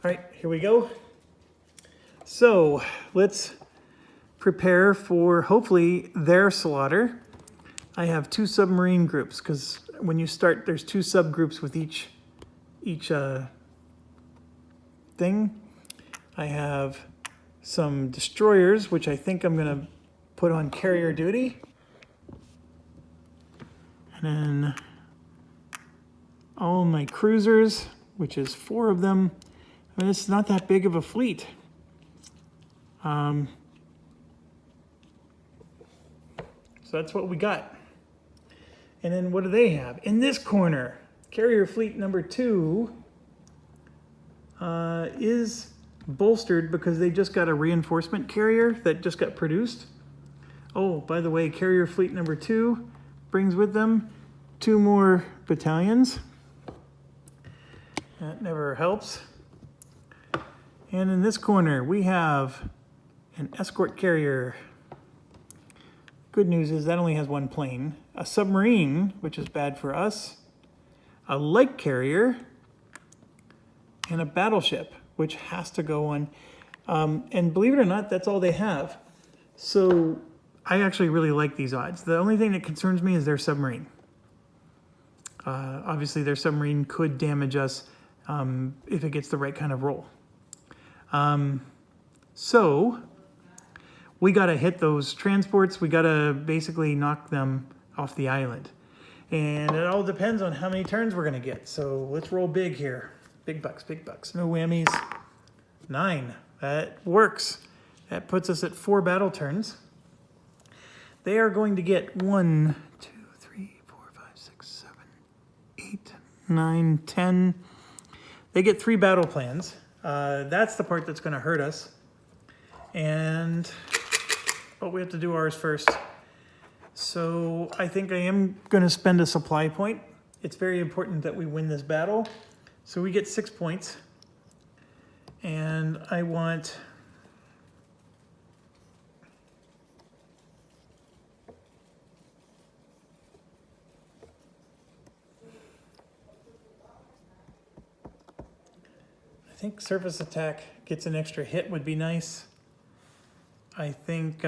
All right, here we go. So let's prepare for hopefully their slaughter. I have two submarine groups because when you start, there's two subgroups with each thing. I have some destroyers, which I think I'm gonna put on carrier duty. And then all my cruisers, which is 4 of them. I mean, it's not that big of a fleet. So that's what we got. And then what do they have? In this corner, carrier fleet number 2 is bolstered because they just got a reinforcement carrier that just got produced. Oh, by the way, carrier fleet number 2 brings with them 2 more battalions. That never helps. And in this corner, we have an escort carrier. Good news is that only has 1 plane. A submarine, which is bad for us. A light carrier. And a battleship, which has to go on. And believe it or not, that's all they have. So I actually really like these odds. The only thing that concerns me is their submarine. Obviously, their submarine could damage us if it gets the right kind of roll. So we got to hit those transports. We got to basically knock them off the island. And it all depends on how many turns we're going to get. So let's roll big here. Big bucks, big bucks. No whammies. 9. That works. That puts us at 4 battle turns. They are going to get 1, 2, 3, 4, 5, 6, 7, 8, 9, 10. They get 3 battle plans. That's the part that's going to hurt us. And we have to do ours first. So I think I am going to spend a supply point. It's very important that we win this battle. So we get 6 points. And I want... I think surface attack gets an extra hit would be nice. I think,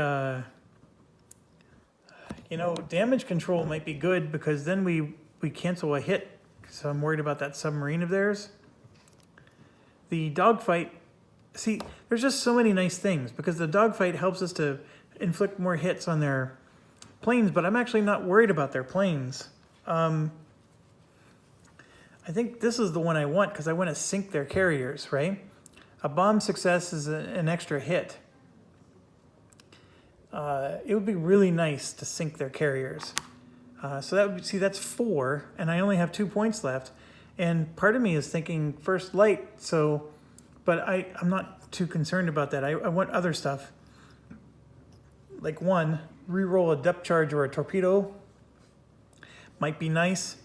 damage control might be good because then we cancel a hit. So I'm worried about that submarine of theirs. The dogfight, see, there's just so many nice things because the dogfight helps us to inflict more hits on their planes, but I'm actually not worried about their planes. I think this is the one I want because I want to sink their carriers, right? A bomb success is an extra hit. It would be really nice to sink their carriers. So that would, see, that's 4, and I only have 2 points left. And part of me is thinking first light, but I'm not too concerned about that. I want other stuff. Like 1, reroll a depth charge or a torpedo. Might be nice.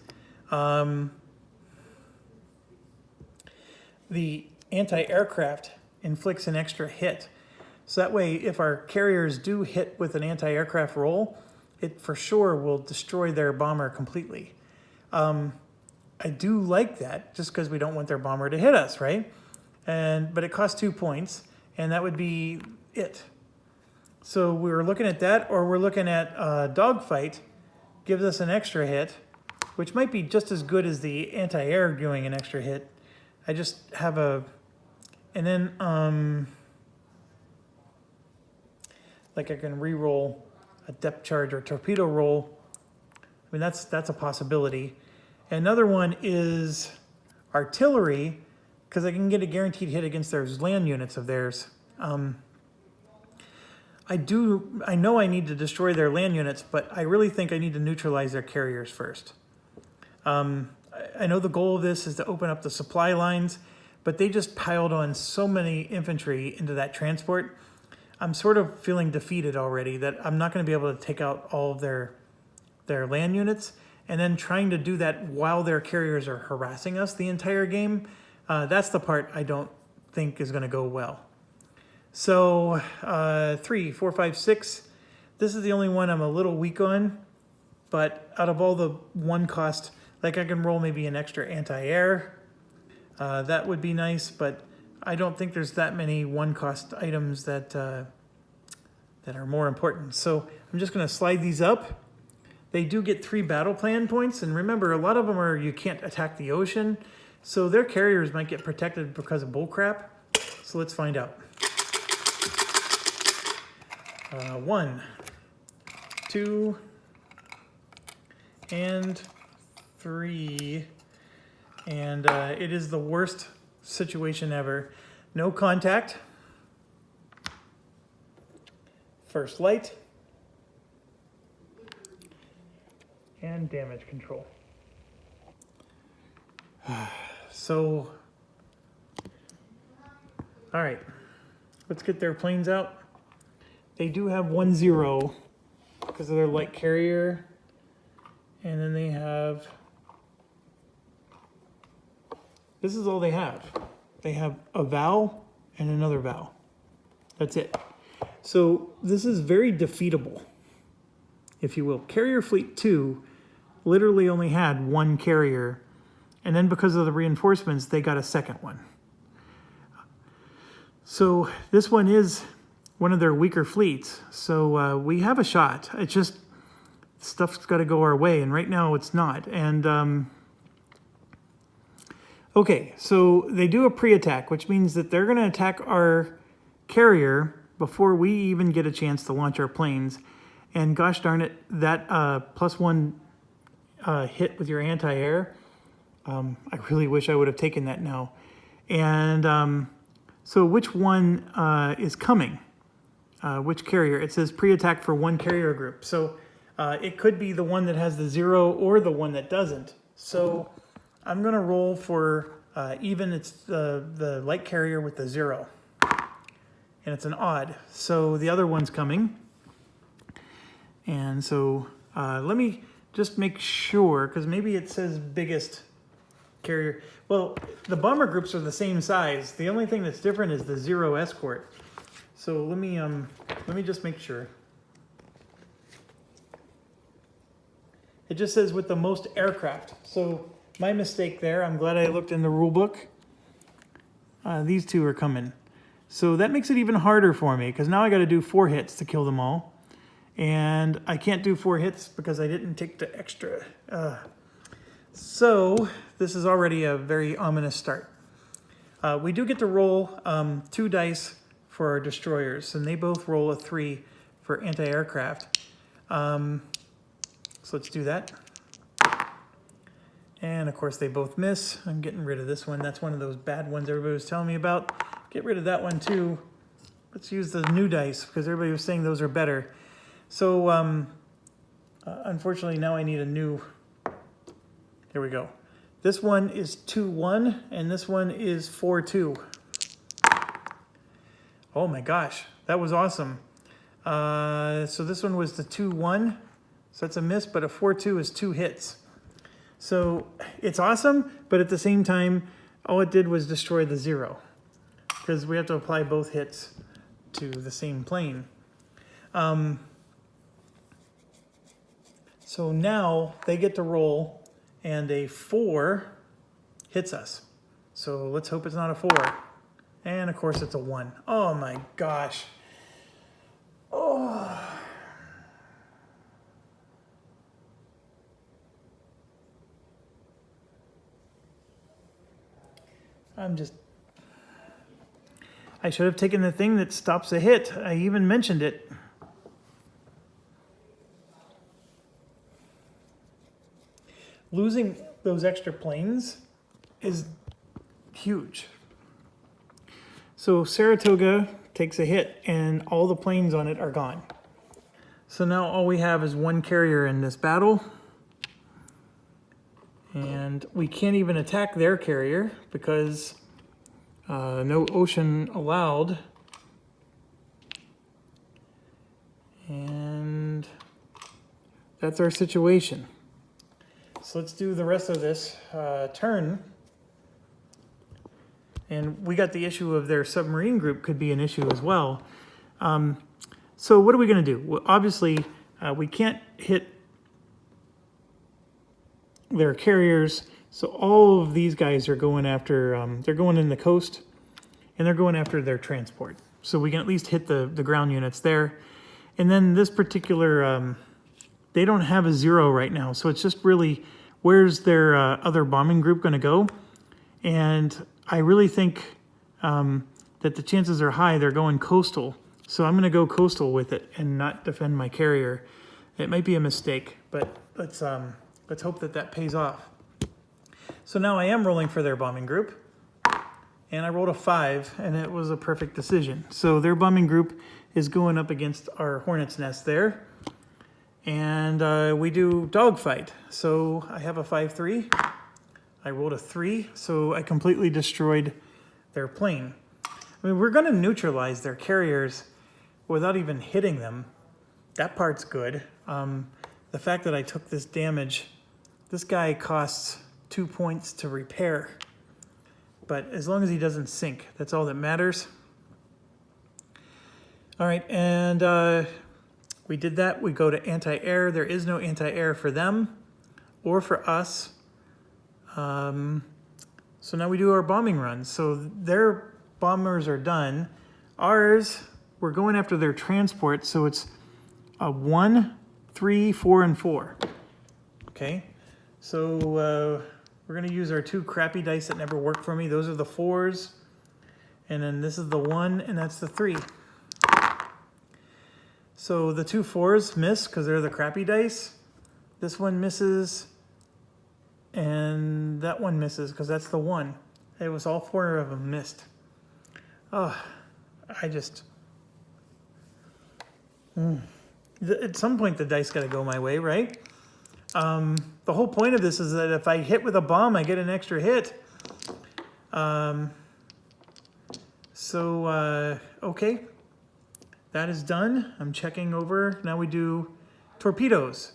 The anti-aircraft inflicts an extra hit. So that way, if our carriers do hit with an anti-aircraft roll, it for sure will destroy their bomber completely. I do like that, just because we don't want their bomber to hit us, right? But it costs 2 points, and that would be it. So we were looking at that, or we're looking at dogfight, gives us an extra hit, which might be just as good as the anti-air doing an extra hit. I just have and then like I can re-roll a depth charge or torpedo roll. I mean, that's a possibility. Another one is artillery, because I can get a guaranteed hit against those land units of theirs. I know I need to destroy their land units, but I really think I need to neutralize their carriers first. I know the goal of this is to open up the supply lines, but they just piled on so many infantry into that transport. I'm sort of feeling defeated already that I'm not going to be able to take out all of their land units, and then trying to do that while their carriers are harassing us the entire game. That's the part I don't think is going to go well. So 3, 4, 5, 6. This is the only one I'm a little weak on, but out of all the 1 cost, like I can roll maybe an extra anti-air. That would be nice, but I don't think there's that many one-cost items that that are more important. So I'm just going to slide these up. They do get 3 battle plan points, and remember, a lot of them are you can't attack the ocean, so their carriers might get protected because of bullcrap. So let's find out. 1, 2, and 3, and it is the worst situation ever. No contact, first light, and damage control. So, all right, let's get their planes out. They do have 1-0 because of their light carrier. And then they have, this is all they have. They have a Val and another Val. That's it. So this is very defeatable, if you will. Carrier Fleet 2 literally only had 1 carrier. And then because of the reinforcements, they got a second one. So this one is one of their weaker fleets. So we have a shot. It's just stuff's got to go our way, and right now it's not. And okay, so they do a pre-attack, which means that they're going to attack our carrier before we even get a chance to launch our planes. And gosh darn it, that +1 hit with your anti-air, I really wish I would have taken that now. And so which one is coming? Which carrier? It says pre-attack for 1 carrier group. So it could be the one that has the 0 or the one that doesn't. So I'm going to roll for even. It's the light carrier with the 0. And it's an odd. So the other one's coming. And so let me just make sure, because maybe it says biggest carrier. Well, the bomber groups are the same size. The only thing that's different is the 0 escort. So let me just make sure. It just says with the most aircraft. So my mistake there. I'm glad I looked in the rule book. These 2 are coming. So that makes it even harder for me, because now I got to do 4 hits to kill them all. And I can't do 4 hits because I didn't take the extra. So this is already a very ominous start. We do get to roll 2 dice for our destroyers, and they both roll a 3 for anti-aircraft. So let's do that. And of course they both miss. I'm getting rid of this one. That's one of those bad ones everybody was telling me about. Get rid of that one too. Let's use the new dice because everybody was saying those are better. So unfortunately now I need a new. There we go. This one is 2-1 and this one is 4-2. Oh my gosh, that was awesome. So this one was the 2-1. So that's a miss, but a 4-2 is 2 hits. So it's awesome, but at the same time, all it did was destroy the 0. Because we have to apply both hits to the same plane. So now they get to roll, and a 4 hits us. So let's hope it's not a 4. And of course it's a 1. Oh my gosh. Oh. I should have taken the thing that stops a hit. I even mentioned it. Losing those extra planes is huge. So Saratoga takes a hit and all the planes on it are gone. So now all we have is 1 carrier in this battle. And we can't even attack their carrier because no ocean allowed. And that's our situation. So let's do the rest of this turn. And we got the issue of their submarine group could be an issue as well. So what are we going to do? Well, obviously, we can't hit their carriers. So all of these guys are going after, they're going in the coast. and they're going after their transport. So we can at least hit the ground units there. And then this particular, they don't have a 0 right now. So it's just really, where's their other bombing group going to go? And I really think that the chances are high they're going coastal. So I'm going to go coastal with it and not defend my carrier. It might be a mistake, but let's hope that that pays off. So now I am rolling for their bombing group. And I rolled a 5, and it was a perfect decision. So their bombing group is going up against our hornet's nest there. And we do dogfight. So I have a 5-3. I rolled a 3, so I completely destroyed their plane. I mean, we're going to neutralize their carriers without even hitting them. That part's good. The fact that I took this damage, this guy costs 2 points to repair. But as long as he doesn't sink, that's all that matters. All right, and we did that. We go to anti-air. There is no anti-air for them or for us. So now we do our bombing runs. So their bombers are done. Ours, we're going after their transport. So it's a 1, 3, 4, and 4. Okay, so we're going to use our 2 crappy dice that never work for me. Those are the 4s. And then this is the 1, and that's the 3. So the 2 4s miss because they're the crappy dice. This one misses. And that one misses because that's the 1. It was all 4 of them missed. Oh, At some point the dice got to go my way, right? The whole point of this is that if I hit with a bomb, I get an extra hit. Okay, that is done. I'm checking over. Now we do torpedoes.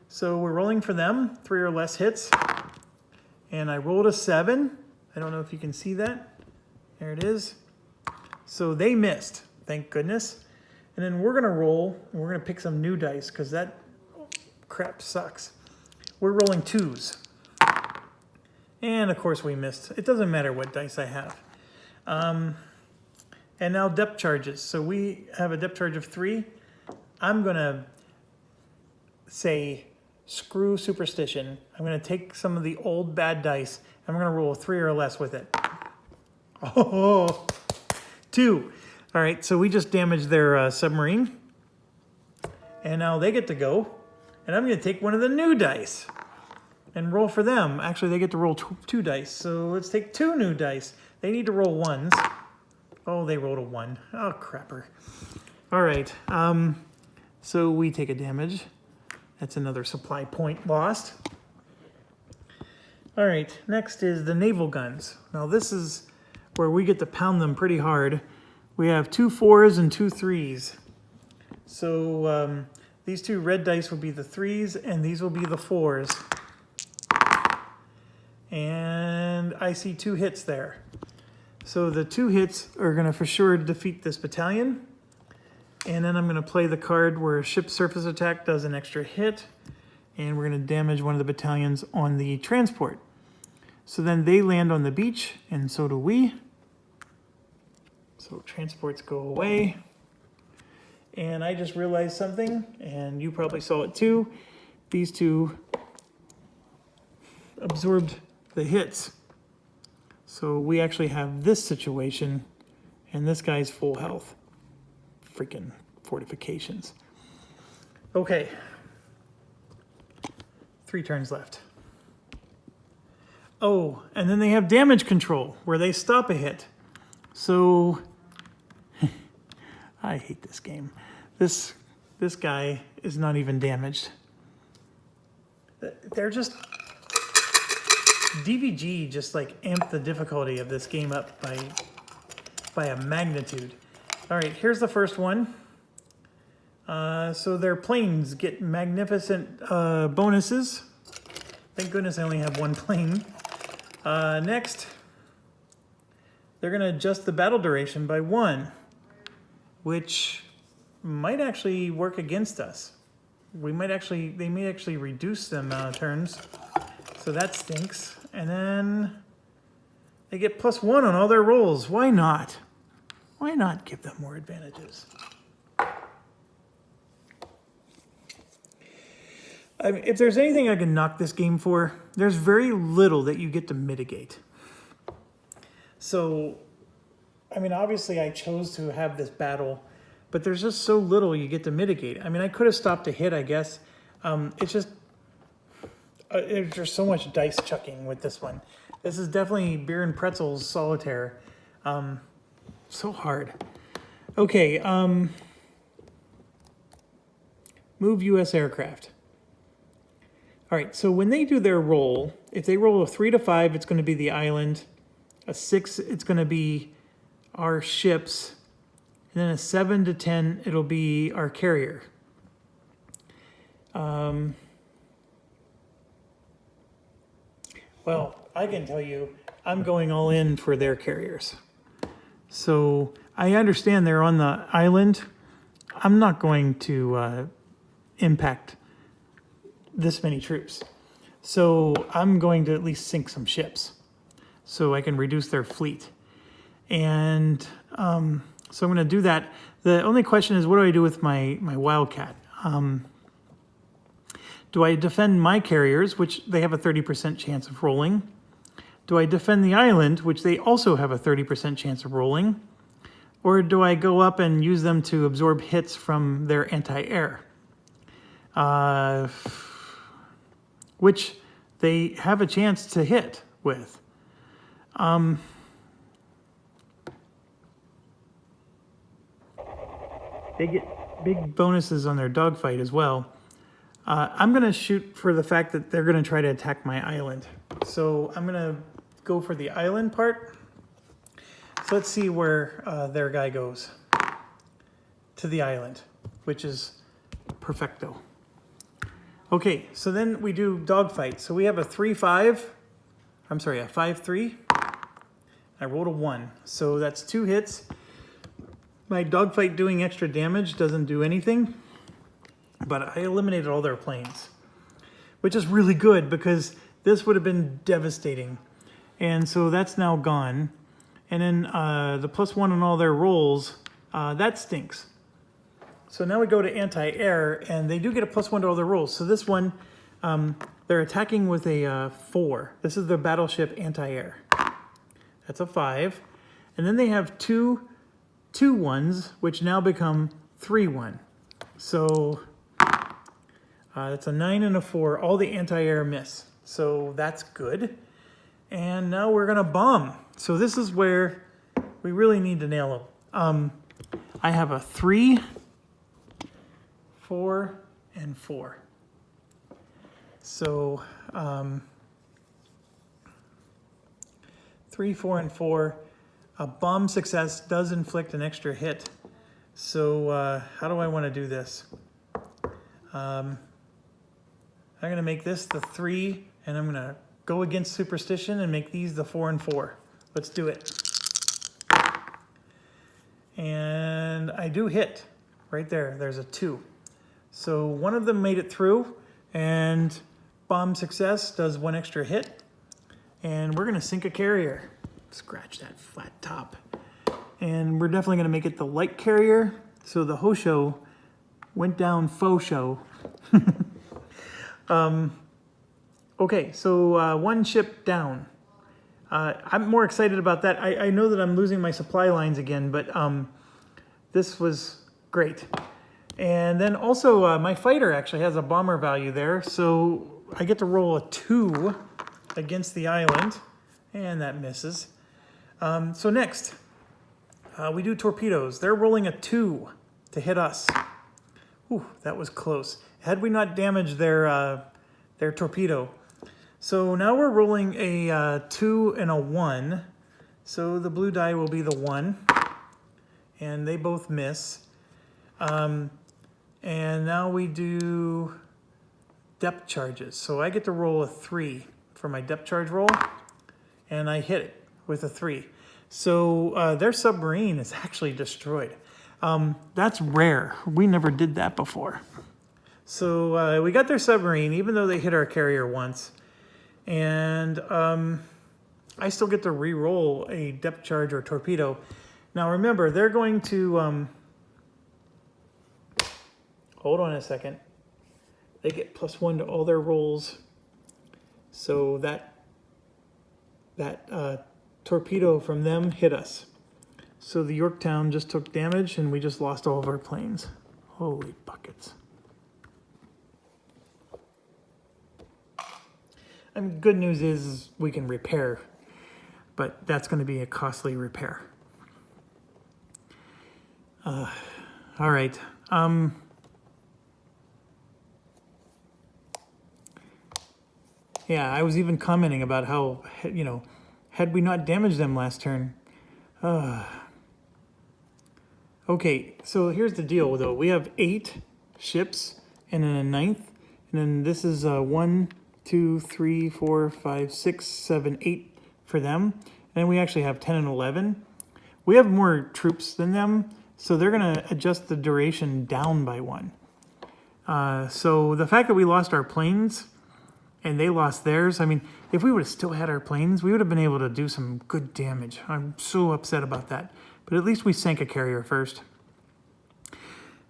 So we're rolling for them, 3 or less hits. And I rolled a 7. I don't know if you can see that. There it is. So they missed, thank goodness. And then we're gonna roll, and we're gonna pick some new dice because that crap sucks. We're rolling 2s. And of course we missed. It doesn't matter what dice I have. And now depth charges. So we have a depth charge of 3. I'm gonna say, screw superstition. I'm gonna take some of the old bad dice, and I'm gonna roll a 3 or less with it. Oh, 2. All right, so we just damaged their submarine. And now they get to go. And I'm going to take one of the new dice and roll for them. Actually, they get to roll 2 dice. So let's take 2 new dice. They need to roll 1s. Oh, they rolled a 1. Oh, crapper. All right. So we take a damage. That's another supply point lost. All right. Next is the naval guns. Now, this is where we get to pound them pretty hard. We have 2 4s and 2 3s. So these 2 red dice will be the 3s, and these will be the 4s. And I see 2 hits there. So the 2 hits are going to for sure defeat this battalion. And then I'm going to play the card where ship surface attack does an extra hit. And we're going to damage one of the battalions on the transport. So then they land on the beach, and so do we. So transports go away. And I just realized something, and you probably saw it too. These 2 absorbed the hits. So we actually have this situation, and this guy's full health. Freaking fortifications. Okay. 3 turns left. Oh, and then they have damage control, where they stop a hit. So I hate this game. This guy is not even damaged. They're just... DVG just like amped the difficulty of this game up by a magnitude. All right, here's the first one. So their planes get magnificent bonuses. Thank goodness I only have 1 plane. Next, they're going to adjust the battle duration by 1, which might actually work against us. They may actually reduce the amount of turns, so that stinks. And then they get +1 on all their rolls. Why not? Why not give them more advantages? I mean, if there's anything I can knock this game for, there's very little that you get to mitigate. So, I mean, obviously I chose to have this battle, but there's just so little you get to mitigate. I mean, I could have stopped a hit, I guess. It's just, there's just so much dice chucking with this one. This is definitely Beer and Pretzels Solitaire. So hard. Okay, move U.S. aircraft. All right, so when they do their roll, if they roll a 3 to 5, it's going to be the island. A 6, it's going to be our ships. And then a 7 to 10, it'll be our carrier. Well, I can tell you, I'm going all in for their carriers. So I understand they're on the island. I'm not going to impact this many troops. So I'm going to at least sink some ships so I can reduce their fleet. And so I'm going to do that. The only question is, what do I do with my Wildcat? Do I defend my carriers, which they have a 30% chance of rolling? Do I defend the island, which they also have a 30% chance of rolling? Or do I go up and use them to absorb hits from their anti-air? Which they have a chance to hit with. They get big bonuses on their dogfight as well. I'm going to shoot for the fact that they're going to try to attack my island. So I'm going to go for the island part. So let's see where their guy goes. To the island, which is perfecto. Okay, so then we do dogfight. So we have a 3-5. I'm sorry, a 5-3. I rolled a 1. So that's 2 hits. My dogfight doing extra damage doesn't do anything. But I eliminated all their planes, which is really good because this would have been devastating. And so that's now gone. And then the +1 on all their rolls, that stinks. So now we go to anti-air, and they do get a +1 to all their rolls. So this one, they're attacking with a 4. This is the battleship anti-air. That's a 5. And then they have two 1s, which now become 3-1. So that's a 9 and a 4. All the anti-air miss. So that's good. And now we're going to bomb. So this is where we really need to nail them. I have a 3, 4, and 4. So 3, 4, and 4. A bomb success does inflict an extra hit. So how do I want to do this? I'm going to make this the 3, and I'm going to go against superstition and make these the 4 and 4. Let's do it. And I do hit right there. There's a 2. So one of them made it through, and bomb success does 1 extra hit. And we're going to sink a carrier. Scratch that flat top. And we're definitely going to make it the light carrier. So the Hosho went down faux show. Okay, so 1 ship down. I'm more excited about that. I know that I'm losing my supply lines again, but this was great. And then also my fighter actually has a bomber value there, so I get to roll a 2 against the island, and that misses. So next, we do torpedoes. They're rolling a 2 to hit us. Ooh, that was close. Had we not damaged their torpedo. So now we're rolling a 2 and a 1. So the blue die will be the 1. And they both miss. And now we do depth charges. So I get to roll a 3 for my depth charge roll. And I hit it with a 3. So their submarine is actually destroyed. That's rare. We never did that before. So we got their submarine, even though they hit our carrier once. And I still get to re-roll a depth charge or torpedo. Now remember, they're going to, hold on a second. They get +1 to all their rolls. So that torpedo from them hit us. So the Yorktown just took damage and we just lost all of our planes. Holy buckets. I mean, good news is we can repair, but that's going to be a costly repair. All right. Yeah, I was even commenting about how, you know, had we not damaged them last turn. Okay, so here's the deal, though. We have 8 ships and then a 9th. And then this is 1, 2, 3, 4, 5, 6, 7, 8 for them. And we actually have 10 and 11. We have more troops than them, so they're going to adjust the duration down by 1. So the fact that we lost our planes and they lost theirs, I mean, if we would have still had our planes, we would have been able to do some good damage. I'm so upset about that. But at least we sank a carrier first.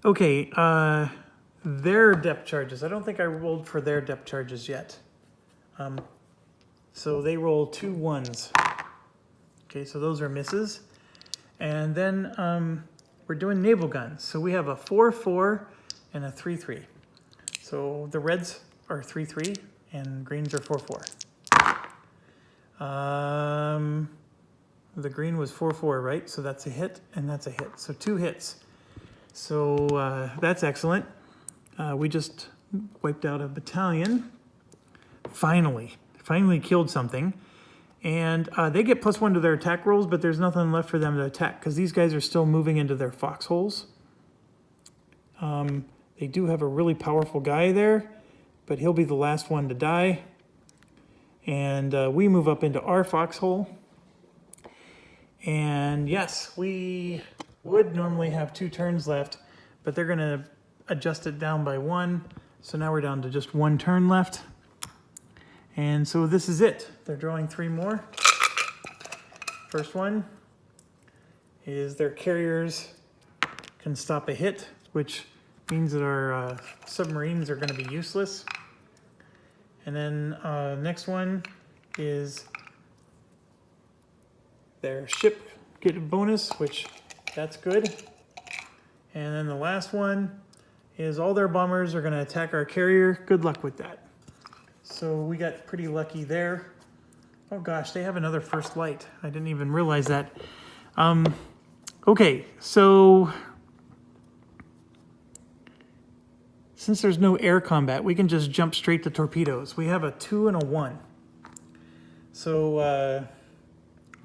Okay, their depth charges. I don't think I rolled for their depth charges yet. So they roll 2 1s. Okay, so those are misses. And then we're doing naval guns. So we have a 4-4 and a 3-3. So the reds are 3-3 and greens are 4-4. The green was 4-4, right? So that's a hit and that's a hit. So 2 hits. So that's excellent. We just wiped out a battalion. Finally killed something. And they get +1 to their attack rolls, but there's nothing left for them to attack because these guys are still moving into their foxholes. They do have a really powerful guy there, but he'll be the last one to die. And we move up into our foxhole. And yes, we would normally have 2 turns left, but they're going to adjust it down by 1. So now we're down to just 1 turn left. And so this is it. They're drawing 3 more. First one is their carriers can stop a hit, which means that our submarines are going to be useless. And then next one is their ship get a bonus, which that's good. And then the last one is all their bombers are going to attack our carrier. Good luck with that. So we got pretty lucky there. Oh gosh, they have another first light. I didn't even realize that. Okay, so since there's no air combat, we can just jump straight to torpedoes. We have a 2 and a 1. So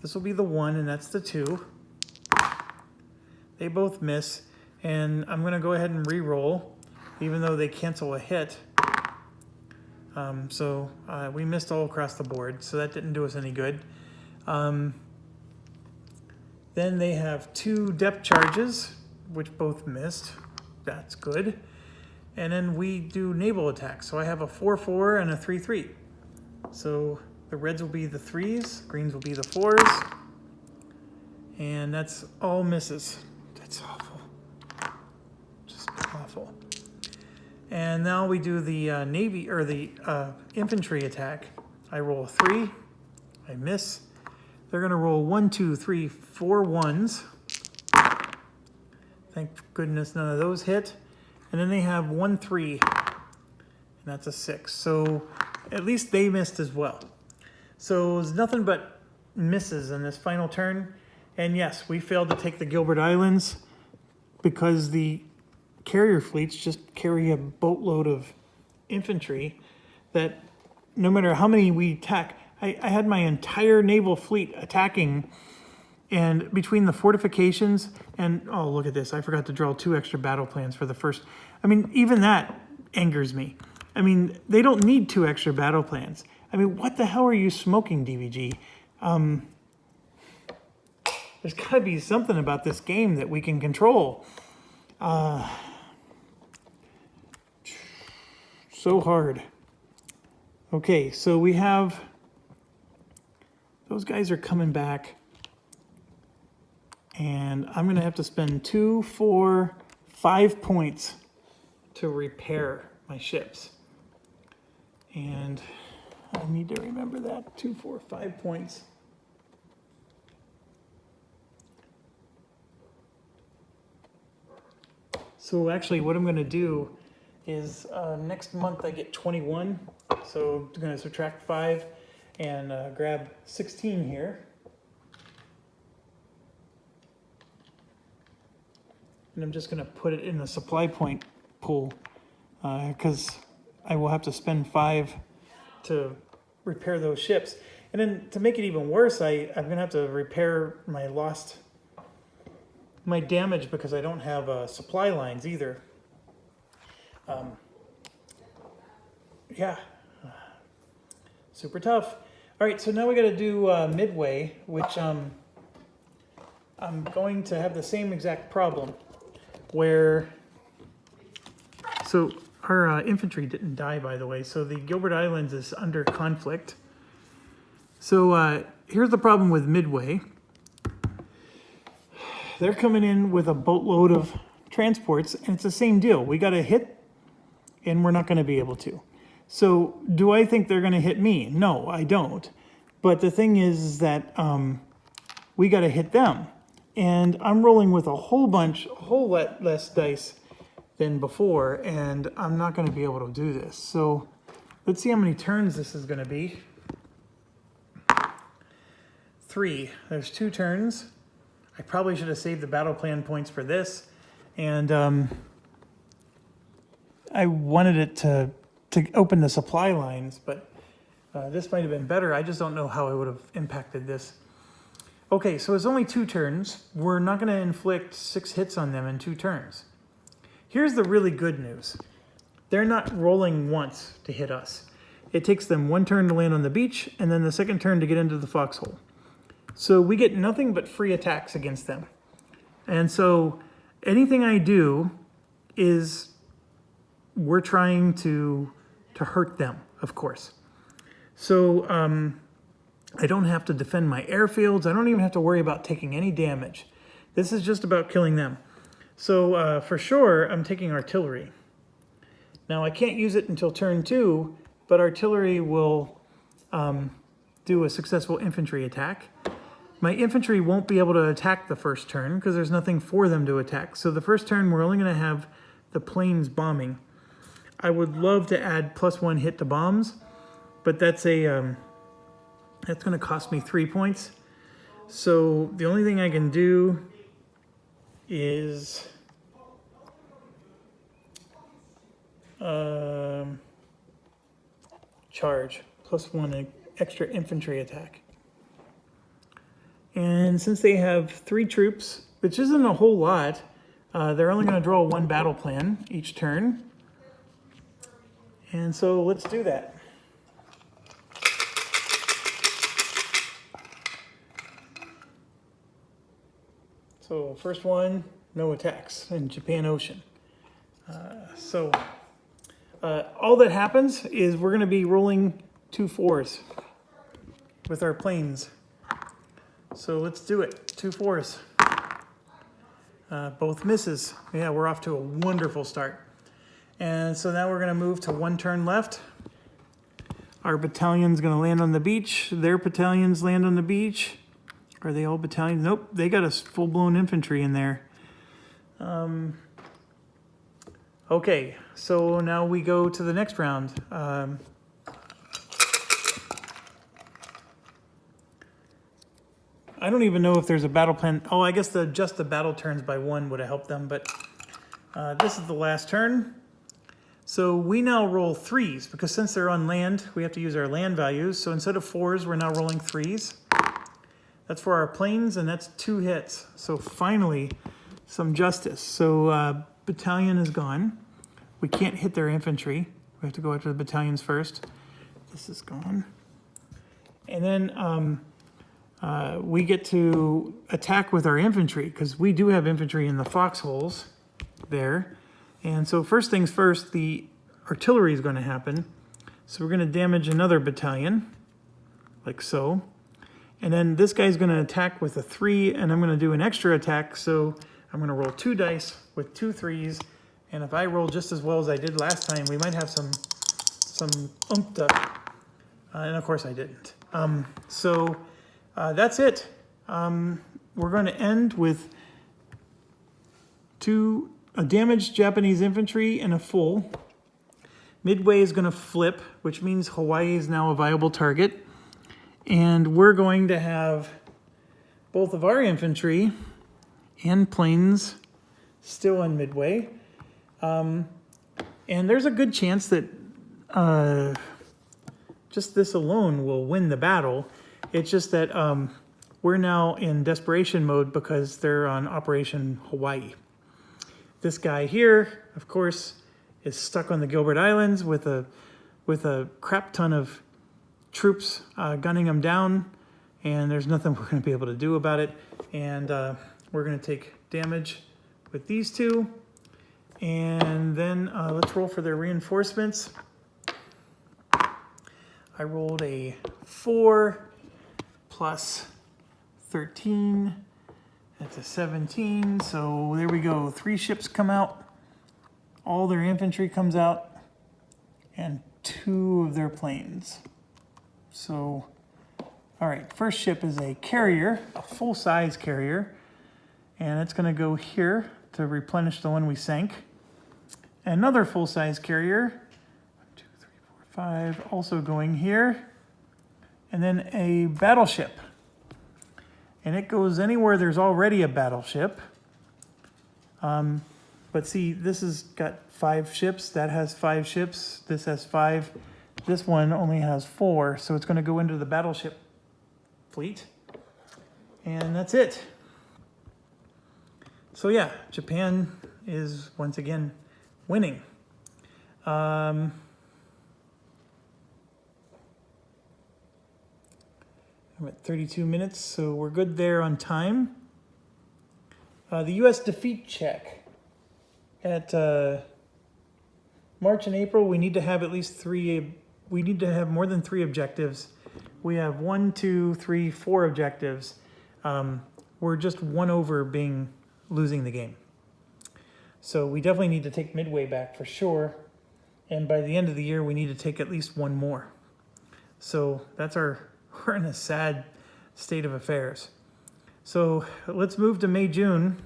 this will be the 1 and that's the 2. They both miss, and I'm going to go ahead and re-roll, even though they cancel a hit. So we missed all across the board, so that didn't do us any good. Then they have 2 depth charges, which both missed. That's good. And then we do naval attacks. So I have a 4-4 and a 3-3. So the reds will be the 3s, greens will be the 4s. And that's all misses. That's awful. Just awful. And now we do the navy or the infantry attack. I roll a 3. I miss. They're going to roll 1, 2, 3, 4 1s. Thank goodness none of those hit. And then they have 1, 3, and that's a 6. So at least they missed as well. So it was nothing but misses in this final turn. And yes, we failed to take the Gilbert Islands because the carrier fleets just carry a boatload of infantry that no matter how many we attack, I had my entire naval fleet attacking, and between the fortifications and, oh, look at this. I forgot to draw 2 extra battle plans for the first. I mean, even that angers me. I mean, they don't need 2 extra battle plans. I mean, what the hell are you smoking, DVG? There's got to be something about this game that we can control. So hard. Okay, so we have... Those guys are coming back. And I'm going to have to spend 2, 4, 5 points to repair my ships. And I need to remember that, 2, 4, 5 points. So actually what I'm going to do is next month I get 21. So I'm going to subtract 5 and grab 16 here. And I'm just going to put it in the supply point pool because I will have to spend 5 to repair those ships. And then to make it even worse, I'm going to have to repair my damage because I don't have supply lines either. Yeah, super tough. All right, so now we got to do Midway, which I'm going to have the same exact problem where, so our infantry didn't die, by the way, so the Gilbert Islands is under conflict. So here's the problem with Midway. They're coming in with a boatload of transports, and it's the same deal. We got to hit, and we're not going to be able to. So do I think they're going to hit me? No, I don't. But the thing is that we got to hit them. And I'm rolling with a whole lot less dice than before, and I'm not going to be able to do this. So let's see how many turns this is going to be. 3. There's 2 turns. I probably should have saved the battle plan points for this. And I wanted it to open the supply lines, but this might have been better. I just don't know how I would have impacted this. Okay, so it's only 2 turns. We're not going to inflict 6 hits on them in 2 turns. Here's the really good news. They're not rolling once to hit us. It takes them 1 turn to land on the beach, and then the 2nd turn to get into the foxhole. So we get nothing but free attacks against them. And so anything I do is we're trying to hurt them, of course. So I don't have to defend my airfields. I don't even have to worry about taking any damage. This is just about killing them. So for sure, I'm taking artillery. Now I can't use it until turn 2, but artillery will do a successful infantry attack. My infantry won't be able to attack the first turn because there's nothing for them to attack. So the first turn, we're only going to have the planes bombing. I would love to add +1 hit to bombs, but that's going to cost me 3 points. So the only thing I can do is charge +1 extra infantry attack. And since they have 3 troops, which isn't a whole lot, they're only going to draw 1 battle plan each turn. And so let's do that. So first one, no attacks in Japan Ocean. All that happens is we're going to be rolling 2 4s with our planes. So let's do it. 2 4s. Both misses. Yeah, we're off to a wonderful start. And so now we're going to move to 1 turn left. Our battalion's going to land on the beach. Their battalions land on the beach. Are they all battalions? Nope, they got us full-blown infantry in there. Okay, so now we go to the next round. I don't even know if there's a battle plan. Oh, I guess just the battle turns by 1 would have helped them, but this is the last turn. So we now roll 3s, because since they're on land, we have to use our land values. So instead of 4s, we're now rolling 3s. That's for our planes, and that's 2 hits. So finally, some justice. So battalion is gone. We can't hit their infantry. We have to go after the battalions first. This is gone. And then we get to attack with our infantry, because we do have infantry in the foxholes there. And so first things first, the artillery is going to happen. So we're going to damage another battalion, like so. And then this guy's going to attack with a 3, and I'm going to do an extra attack. So I'm going to roll 2 dice with 2 3s. And if I roll just as well as I did last time, we might have some oomph. And of course I didn't. So that's it. We're going to end with a damaged Japanese infantry and a full. Midway is going to flip, which means Hawaii is now a viable target. And we're going to have both of our infantry and planes still in Midway. And there's a good chance that just this alone will win the battle. It's just that we're now in desperation mode because they're on Operation Hawaii. This guy here, of course, is stuck on the Gilbert Islands with a crap ton of troops gunning him down, and there's nothing we're going to be able to do about it. And we're going to take damage with these two, and then let's roll for their reinforcements. I rolled a 4 plus 13. That's a 17. So there we go. 3 ships come out. All their infantry comes out, and 2 of their planes. So, all right, first ship is a carrier, a full-size carrier, and it's going to go here to replenish the one we sank. Another full-size carrier, 1, 2, 3, 4, 5, also going here, and then a battleship. And it goes anywhere there's already a battleship. But see, this has got 5 ships, that has 5 ships, this has 5. This one only has 4, so it's going to go into the battleship fleet. And that's it. So yeah, Japan is once again winning. I'm at 32 minutes, so we're good there on time. The U.S. defeat check. At March and April, we need to have at least 3. We need to have more than 3 objectives. We have 1, 2, 3, 4 objectives. We're just 1 over losing the game. So we definitely need to take Midway back for sure. And by the end of the year, we need to take at least 1 more. So we're in a sad state of affairs. So let's move to May, June.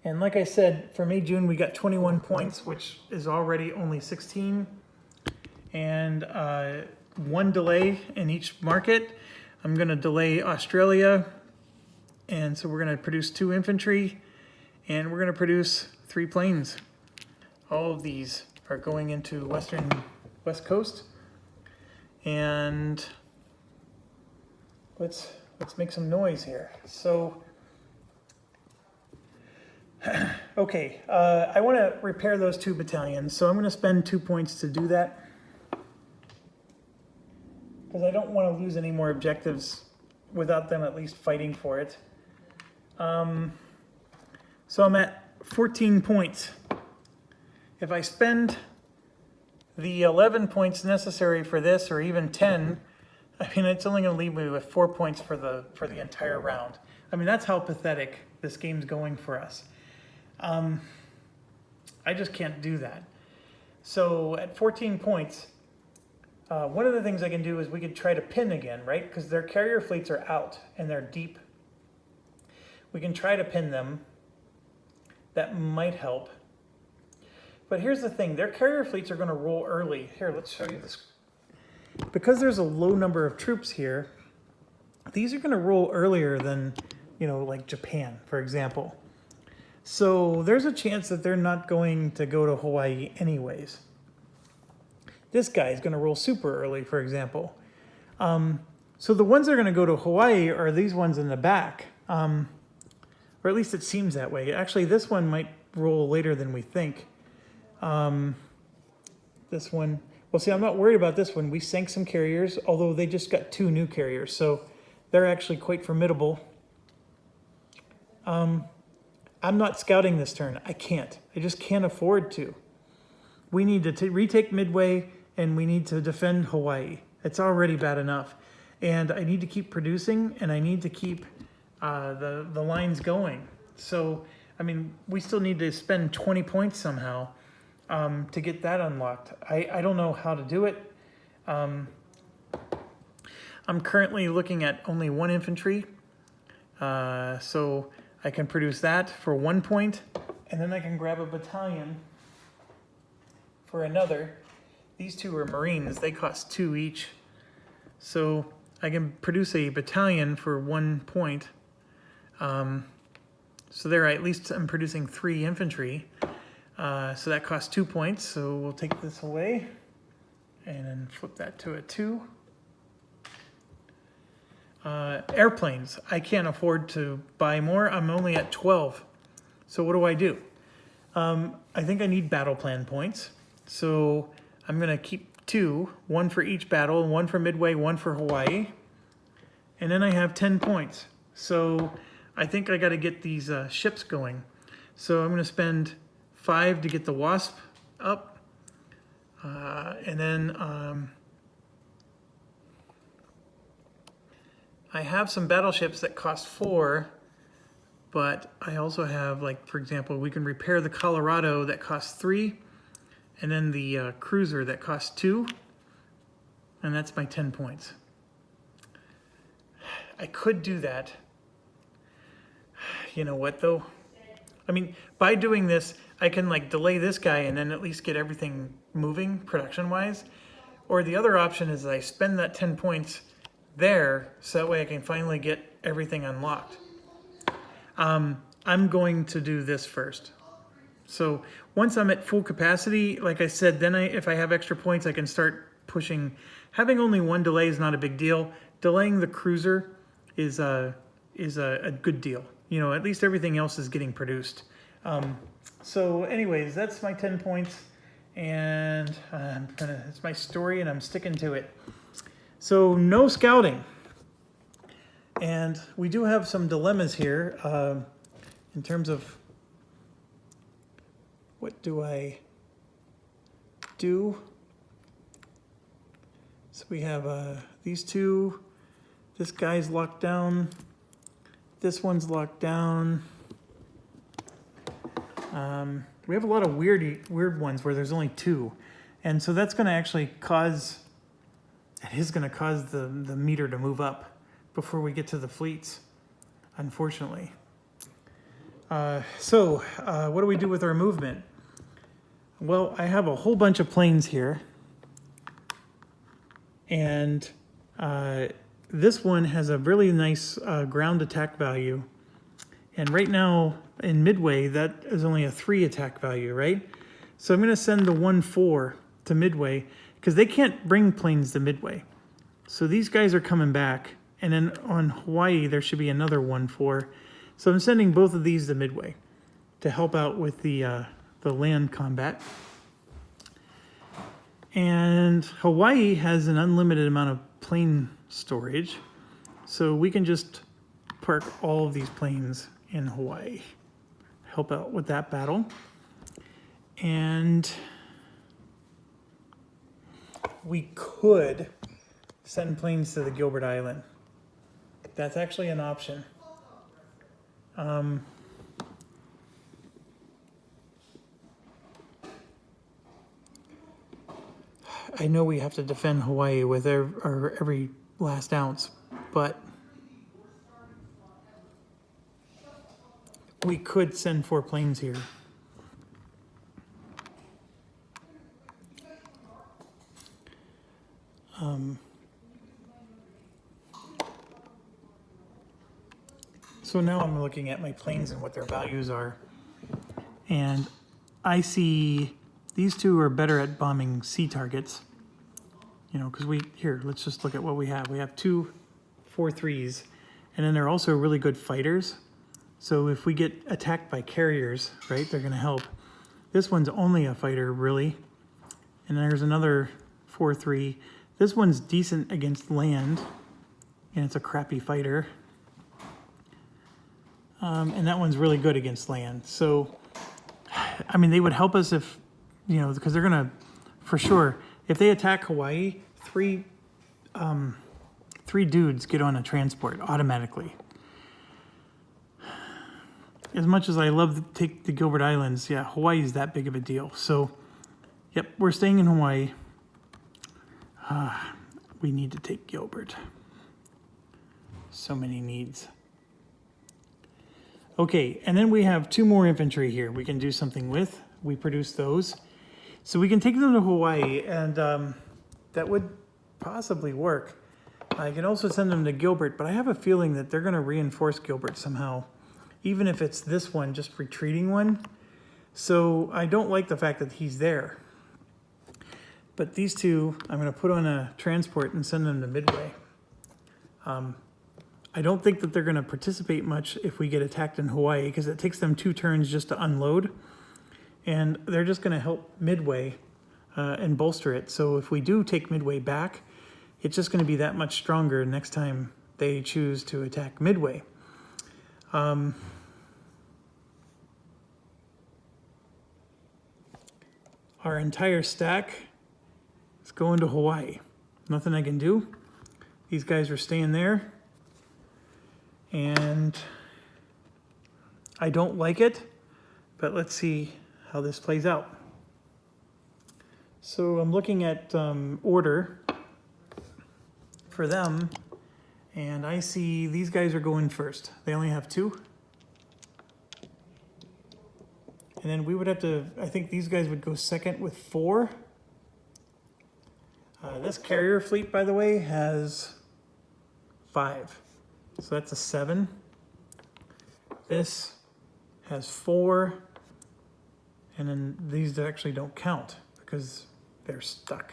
And like I said, for May, June, we got 21 points, which is already only 16. And 1 delay in each market. I'm going to delay Australia. And so we're going to produce 2 infantry. And we're going to produce 3 planes. All of these are going into West Coast. And let's make some noise here. So, okay, I want to repair those 2 battalions, so I'm going to spend 2 points to do that, because I don't want to lose any more objectives without them at least fighting for it. So I'm at 14 points. If I spend the 11 points necessary for this, or even 10, I mean, it's only going to leave me with 4 points for the entire round. I mean, that's how pathetic this game's going for us. I just can't do that. So at 14 points, one of the things I can do is we could try to pin again, right? Because their carrier fleets are out and they're deep. We can try to pin them. That might help. But here's the thing. Their carrier fleets are going to roll early. Here, let's show you this. Because there's a low number of troops here, these are going to roll earlier than, like Japan, for example. So there's a chance that they're not going to go to Hawaii anyways. This guy is going to roll super early, for example. So the ones that are going to go to Hawaii are these ones in the back. Or at least it seems that way. Actually, this one might roll later than we think. This one, well, see, I'm not worried about this one. We sank some carriers, although they just got 2 new carriers, so they're actually quite formidable. I'm not scouting this turn. I can't. I just can't afford to. We need to retake Midway, and we need to defend Hawaii. It's already bad enough. and I need to keep producing, and I need to keep the lines going. So, I mean, we still need to spend 20 points somehow to get that unlocked. I don't know how to do it. I'm currently looking at only 1 infantry, so I can produce that for 1 point, and then I can grab a battalion for another. These 2 are Marines, they cost 2 each. So I can produce a battalion for 1 point. So there, at least I'm producing 3 infantry. So that costs 2 points. So we'll take this away and then flip that to a 2. Airplanes, I can't afford to buy more. I'm only at 12. So what do? I think I need battle plan points. So I'm gonna keep 2, 1 for each battle, 1 for Midway, 1 for Hawaii. And then I have 10 points. So I think I gotta get these ships going. So I'm gonna spend 5 to get the Wasp up. And then I have some battleships that cost 4, but I also have, like, for example, we can repair the Colorado that costs 3, and then the cruiser that costs 2, and that's my 10 points. I could do that. You know what, though? I mean, by doing this, I can, like, delay this guy and then at least get everything moving production-wise. Or the other option is that I spend that 10 points there, so that way I can finally get everything unlocked. I'm going to do this first. So once I'm at full capacity, like I said, then if I have extra points, I can start pushing. Having only 1 delay is not a big deal. Delaying the cruiser is a good deal. You know, at least everything else is getting produced. So anyways, that's my 10 points, and it's my story, and I'm sticking to it. So no scouting. And we do have some dilemmas here in terms of what do I do. So we have these 2. This guy's locked down. This one's locked down. We have a lot of weird ones where there's only 2. And so that's going to actually cause, it is going to cause the meter to move up before we get to the fleets, unfortunately. So what do we do with our movement? Well, I have a whole bunch of planes here. And this one has a really nice ground attack value. And right now in Midway, that is only a 3 attack value, right? So I'm going to send the 1-4 to Midway because they can't bring planes to Midway. So these guys are coming back. And then on Hawaii, there should be another 1-4. So I'm sending both of these to Midway to help out with the land combat. And Hawaii has an unlimited amount of plane storage. So we can just park all of these planes in Hawaii. Help out with that battle. And we could send planes to the Gilbert Island. That's actually an option. I know we have to defend Hawaii with every last ounce, but we could send 4 planes here. So now I'm looking at my planes and what their values are. And I see these 2 are better at bombing sea targets. You know, because let's just look at what we have. We have 2 4-3s, and then they're also really good fighters. So if we get attacked by carriers, right, they're going to help. This one's only a fighter, really. And there's another 4-3. This one's decent against land, and it's a crappy fighter. And that one's really good against land. So, I mean, they would help us if, you know, because they're going to, for sure, if they attack Hawaii, 3 3 dudes get on a transport automatically. As much as I love to take the Gilbert Islands, yeah, Hawaii is that big of a deal. So, yep, we're staying in Hawaii. We need to take Gilbert. So many needs. Okay, and then we have 2 more infantry here we can do something with. We produce those. So we can take them to Hawaii, and that would possibly work. I can also send them to Gilbert, but I have a feeling that they're going to reinforce Gilbert somehow, even if it's this one, just retreating one. So I don't like the fact that he's there. But these 2, I'm going to put on a transport and send them to Midway. I don't think that they're going to participate much if we get attacked in Hawaii, because it takes them 2 turns just to unload. And they're just going to help Midway and bolster it. So if we do take Midway back, it's just going to be that much stronger next time they choose to attack Midway. Our entire stack is going to Hawaii. Nothing I can do. These guys are staying there. And I don't like it, but let's see how this plays out. So I'm looking at order for them, and I see these guys are going first. They only have 2. And then we would have to, I think these guys would go second with 4. This carrier fleet, by the way, has 5. So that's a 7. This has 4. And then these actually don't count because they're stuck.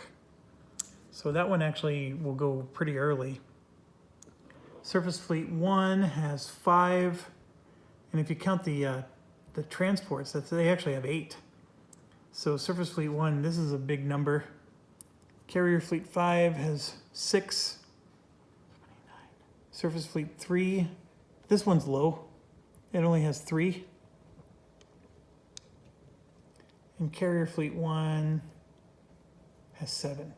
So that one actually will go pretty early. Surface Fleet 1 has 5. And if you count the transports, they actually have 8. So Surface Fleet 1, this is a big number. Carrier Fleet 5 has 6. Surface Fleet 3, this one's low. It only has 3. And Carrier Fleet 1 has 7.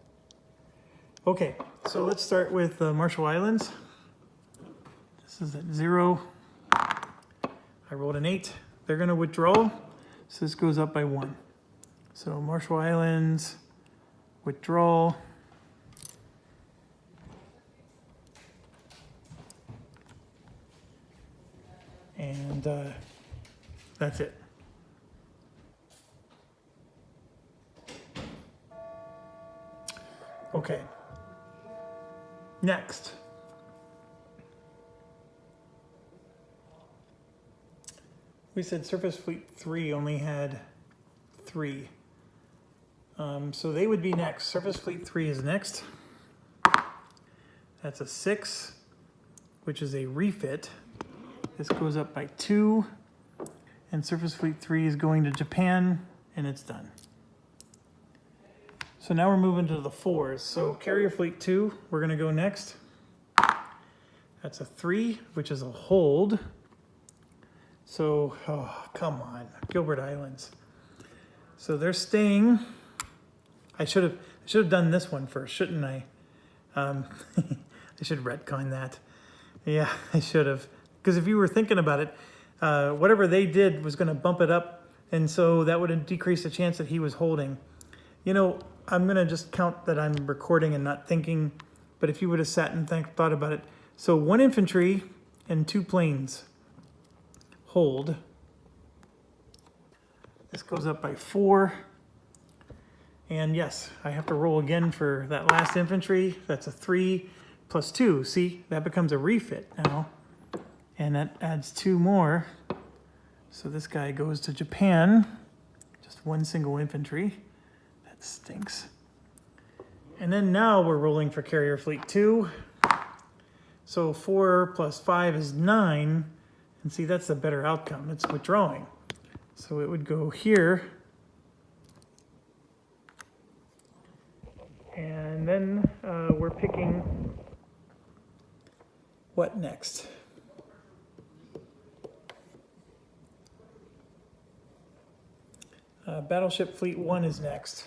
Okay, so let's start with Marshall Islands. This is at 0. I rolled an 8. They're going to withdraw, so this goes up by 1. So Marshall Islands, withdrawal. And that's it. Okay. Next. We said Surface Fleet 3 only had 3. So they would be next. Surface Fleet 3 is next. That's a 6, which is a refit. This goes up by 2, and Surface Fleet 3 is going to Japan, and it's done. So now we're moving to the 4s. So Carrier Fleet 2, we're going to go next. That's a 3, which is a hold. So, oh, come on, Gilbert Islands. So they're staying. I should have done this one first, shouldn't I? I should retcon that. Yeah, I should have. Because if you were thinking about it, whatever they did was going to bump it up, and so that would decrease the chance that he was holding. You know, I'm going to just count that I'm recording and not thinking, but if you would have sat and thought about it. So 1 infantry and 2 planes hold. This goes up by 4. And yes, I have to roll again for that last infantry. That's a 3 plus 2. See, that becomes a refit now. And that adds 2 more. So this guy goes to Japan. Just 1 single infantry. That stinks. And then now we're rolling for Carrier Fleet 2. So 4 plus 5 is 9. And see, that's the better outcome. It's withdrawing. So it would go here. And then we're picking what next? Battleship Fleet 1 is next.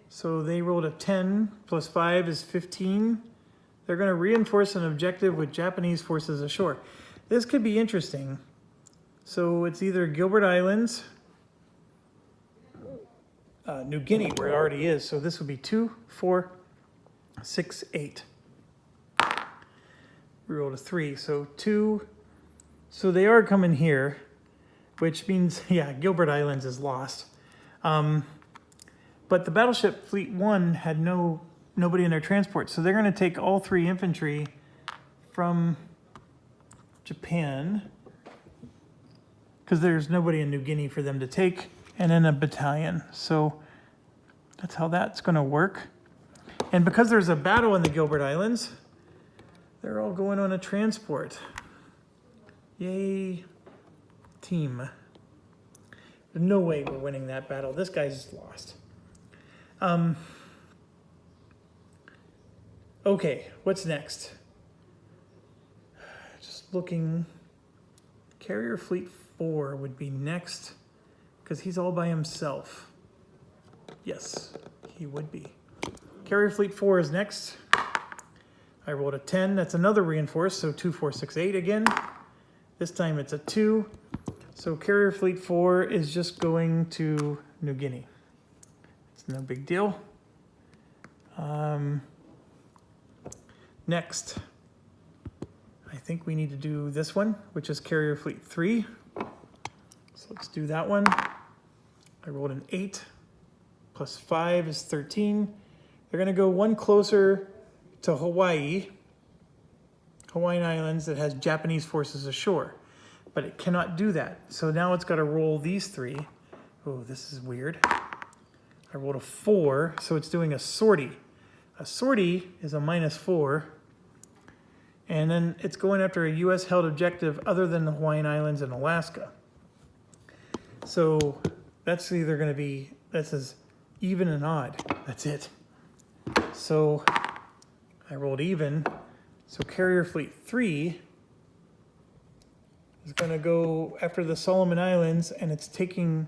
So So they rolled a 10 plus 5 is 15. They're going to reinforce an objective with Japanese forces ashore. This could be interesting. So it's either Gilbert Islands, New Guinea, where it already is. So this would be 2, 4, 6, 8. We rolled a 3, so 2. So they are coming here, which means, yeah, Gilbert Islands is lost. But the battleship Fleet 1 had nobody in their transport, so they're going to take all 3 infantry from Japan, because there's nobody in New Guinea for them to take, and then a battalion. So that's how that's going to work. And because there's a battle in the Gilbert Islands, they're all going on a transport. Yay, team. There's no way we're winning that battle. This guy's lost. Okay, what's next? Just looking. Carrier Fleet 4 would be next, because he's all by himself. Yes, he would be. Carrier Fleet 4 is next. I rolled a 10. That's another reinforced, so 2, 4, 6, 8 again. This time it's a 2. So Carrier Fleet 4 is just going to New Guinea. It's no big deal. Next, I think we need to do this one, which is Carrier Fleet 3. So let's do that one. I rolled an 8. Plus 5 is 13. They're going to go one closer to Hawaii, Hawaiian Islands, that has Japanese forces ashore. But it cannot do that. So now it's got to roll these 3. Oh, this is weird. I rolled a 4, so it's doing a sortie. A sortie is a -4. And then it's going after a U.S. held objective other than the Hawaiian Islands and Alaska. So that's either going to be, that says even and odd. That's it. So I rolled even. So Carrier Fleet 3 is going to go after the Solomon Islands, and it's taking,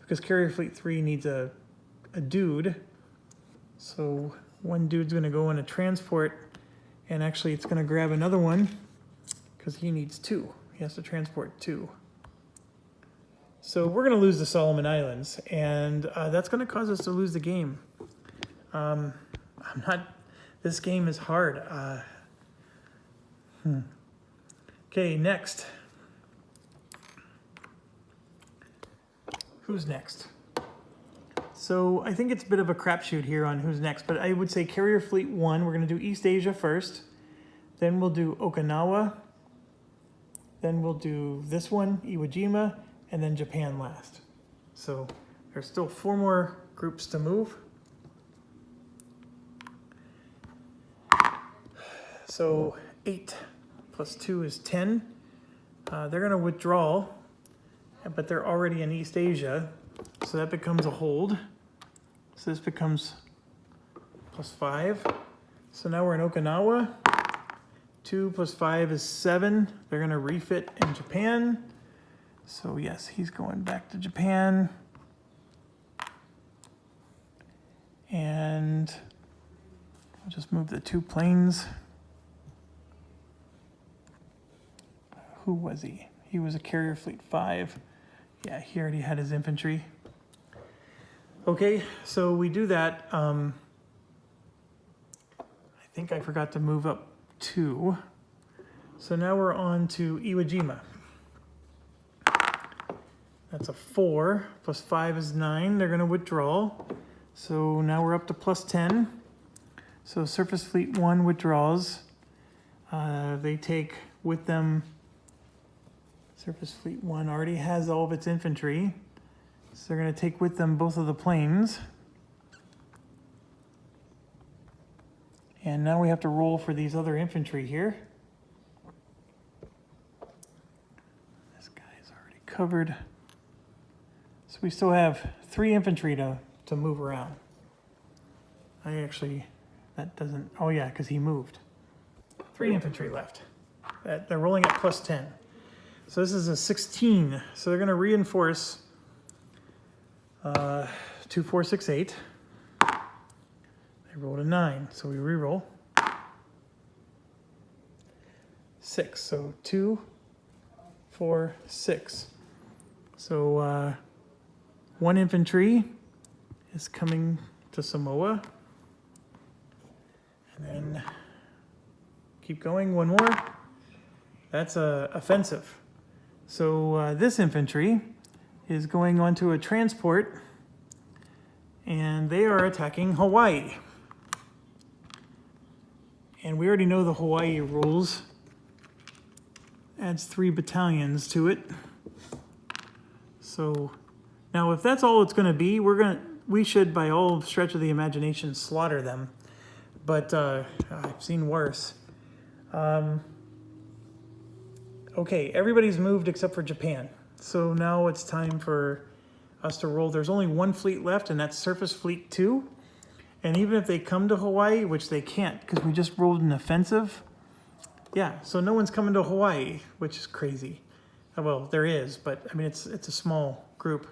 because Carrier Fleet 3 needs a dude. So one dude's going to go in a transport, and actually it's going to grab another one because he needs 2. He has to transport 2. So we're going to lose the Solomon Islands, and that's going to cause us to lose the game. This game is hard. Okay, next. Who's next? So I think it's a bit of a crapshoot here on who's next, but I would say Carrier Fleet 1, we're going to do East Asia first. Then we'll do Okinawa. Then we'll do this one, Iwo Jima, and then Japan last. So there's still 4 more groups to move. So 8 plus 2 is 10. They're going to withdraw, but they're already in East Asia. So that becomes a hold. So this becomes plus 5. So now we're in Okinawa. 2 plus 5 is 7. They're going to refit in Japan. So yes, he's going back to Japan. And I'll just move the 2 planes. Who was he? He was a Carrier Fleet 5. Yeah, he already had his infantry. Okay, so we do that. I think I forgot to move up 2. So now we're on to Iwo Jima. That's a 4. Plus 5 is 9. They're going to withdraw. So now we're up to plus 10. So Surface Fleet 1 withdraws. They take with them... Surface Fleet 1 already has all of its infantry. So they're going to take with them both of the planes. And now we have to roll for these other infantry here. This guy's already covered. So we still have 3 infantry to move around. That doesn't, oh yeah, because he moved. 3 infantry left. They're rolling at plus 10. So this is a 16. So they're going to reinforce 2, 4, 6, 8. rolled a 9, so we reroll. 6, so 2, 4, 6. So 1 infantry is coming to Samoa. And then keep going, 1 more. That's offensive. So this infantry is going onto a transport, and they are attacking Hawaii. And we already know the Hawaii rules. Adds 3 battalions to it. So now if that's all it's going to be, we should by all stretch of the imagination slaughter them. But I've seen worse. Okay, everybody's moved except for Japan. So now it's time for us to roll. There's only 1 fleet left, and that's Surface Fleet 2. And even if they come to Hawaii, which they can't because we just rolled an offensive, yeah, so no one's coming to Hawaii, which is crazy. Well, there is, but I mean, it's a small group.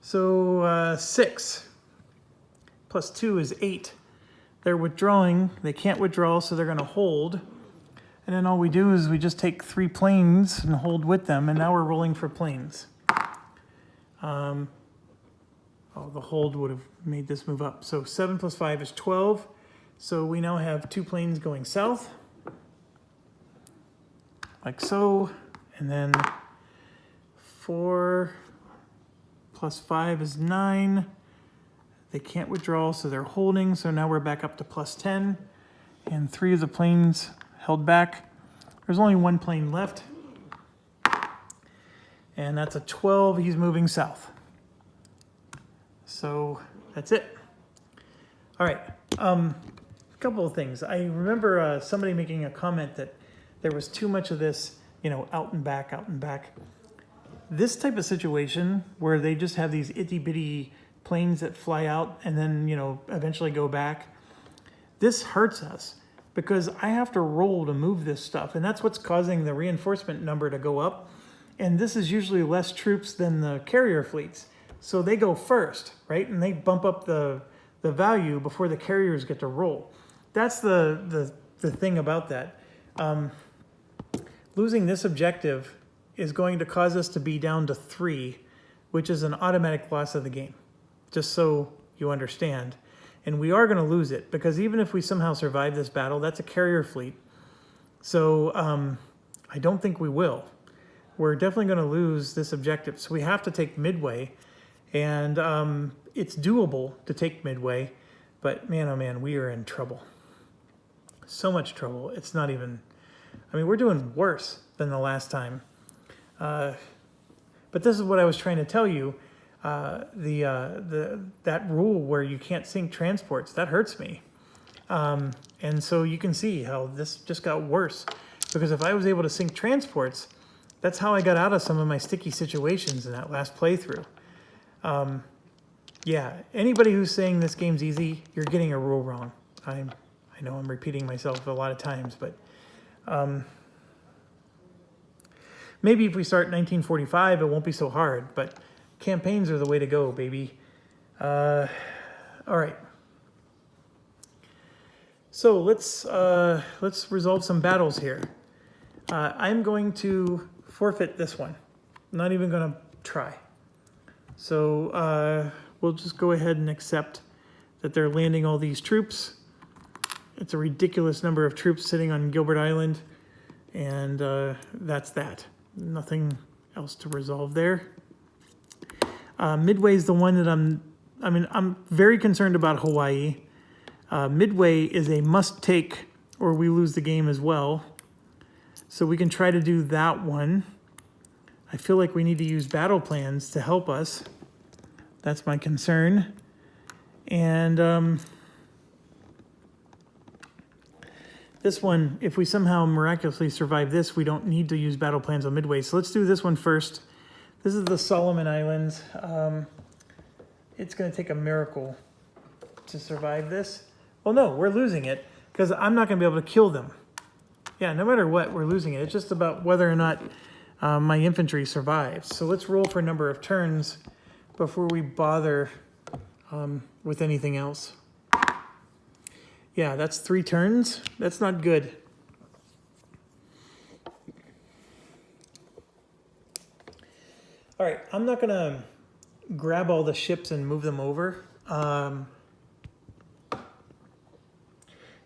So 6 plus 2 is 8. They're withdrawing. They can't withdraw, so they're going to hold. And then all we do is we just take 3 planes and hold with them, and now we're rolling for planes. Oh, the hold would have made this move up. So 7 plus 5 is 12. So we now have 2 planes going south, like so. And then 4 plus 5 is 9. They can't withdraw, so they're holding. So now we're back up to plus 10. And 3 of the planes held back. There's only 1 plane left. And that's a 12. He's moving south. So that's it. All right. A couple of things. I remember somebody making a comment that there was too much of this, you know, out and back, out and back. This type of situation where they just have these itty bitty planes that fly out and then, you know, eventually go back, this hurts us because I have to roll to move this stuff. And that's what's causing the reinforcement number to go up. And this is usually less troops than the carrier fleets. So they go first, right? And they bump up the value before the carriers get to roll. That's the thing about that. Losing this objective is going to cause us to be down to 3, which is an automatic loss of the game, just so you understand. And we are going to lose it because even if we somehow survive this battle, that's a carrier fleet. So I don't think we will. We're definitely going to lose this objective. So we have to take Midway, and it's doable to take Midway, but man, oh man, we are in trouble. So much trouble. It's not even, I mean, we're doing worse than the last time. But this is what I was trying to tell you. That rule where you can't sink transports, that hurts me. And so you can see how this just got worse. Because if I was able to sink transports, that's how I got out of some of my sticky situations in that last playthrough. Yeah, anybody who's saying this game's easy, you're getting a rule wrong. I know I'm repeating myself a lot of times, but maybe if we start 1945, it won't be so hard, but campaigns are the way to go, baby. All right. So let's resolve some battles here. I'm going to forfeit this one. I'm not even going to try. So we'll just go ahead and accept that they're landing all these troops. It's a ridiculous number of troops sitting on Gilbert Island, and that's that. Nothing else to resolve there. Midway is the one that I'm very concerned about Hawaii. Midway is a must take or we lose the game as well. So we can try to do that one. I feel like we need to use battle plans to help us. That's my concern. And this one, if we somehow miraculously survive this, we don't need to use battle plans on Midway. So let's do this one first. This is the Solomon Islands. It's going to take a miracle to survive this. Well, no, we're losing it because I'm not going to be able to kill them. Yeah, no matter what, we're losing it. It's just about whether or not my infantry survives. So let's roll for a number of turns before we bother with anything else. Yeah, that's 3 turns. That's not good. All right, I'm not gonna grab all the ships and move them over.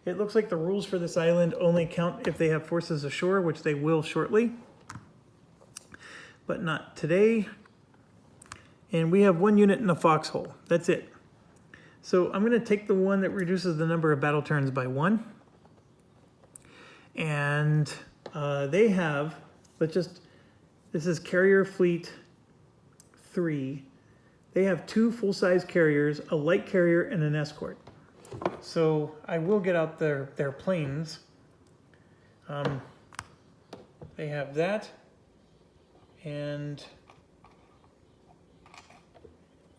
It looks like the rules for this island only count if they have forces ashore, which they will shortly, but not today. And we have 1 unit in a foxhole. That's it. So I'm going to take the one that reduces the number of battle turns by 1. And they have, this is Carrier Fleet 3. They have 2 full-size carriers, a light carrier, and an escort. So I will get out their planes. They have that and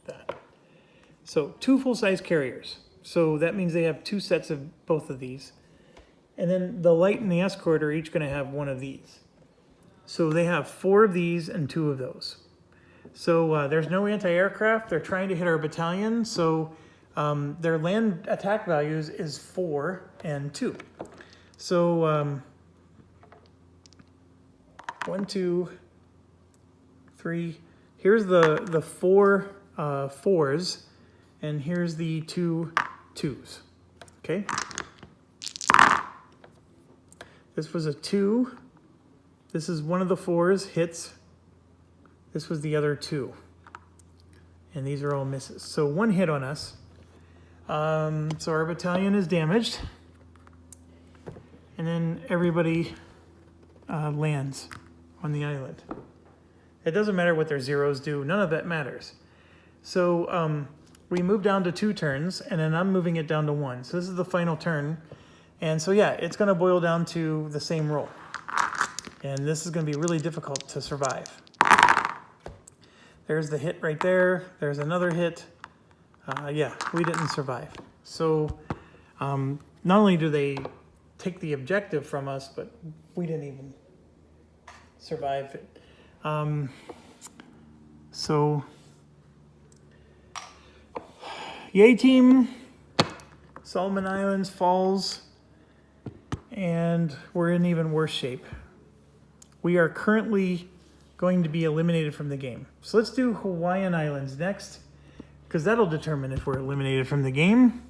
that. So 2 full-size carriers. So that means they have 2 sets of both of these. And then the light and the escort are each going to have 1 of these. So they have 4 of these and 2 of those. So there's no anti-aircraft. They're trying to hit our battalion. So their land attack values is 4 and 2. So 1, 2, 3. Here's the 4 4s, and here's the 2 2s. Okay. This was a 2. This is one of the 4s hits. This was the other 2. And these are all misses. So 1 hit on us. So our battalion is damaged. And then everybody lands on the island. It doesn't matter what their zeros do. None of that matters. So we move down to 2 turns, and then I'm moving it down to 1. So this is the final turn. And so yeah, it's going to boil down to the same roll. And this is going to be really difficult to survive. There's the hit right there. There's another hit. Yeah, we didn't survive. So not only do they take the objective from us, but we didn't even survive it. So yay team, Solomon Islands falls, and we're in even worse shape. We are currently going to be eliminated from the game. So let's do Hawaiian Islands next, because that'll determine if we're eliminated from the game.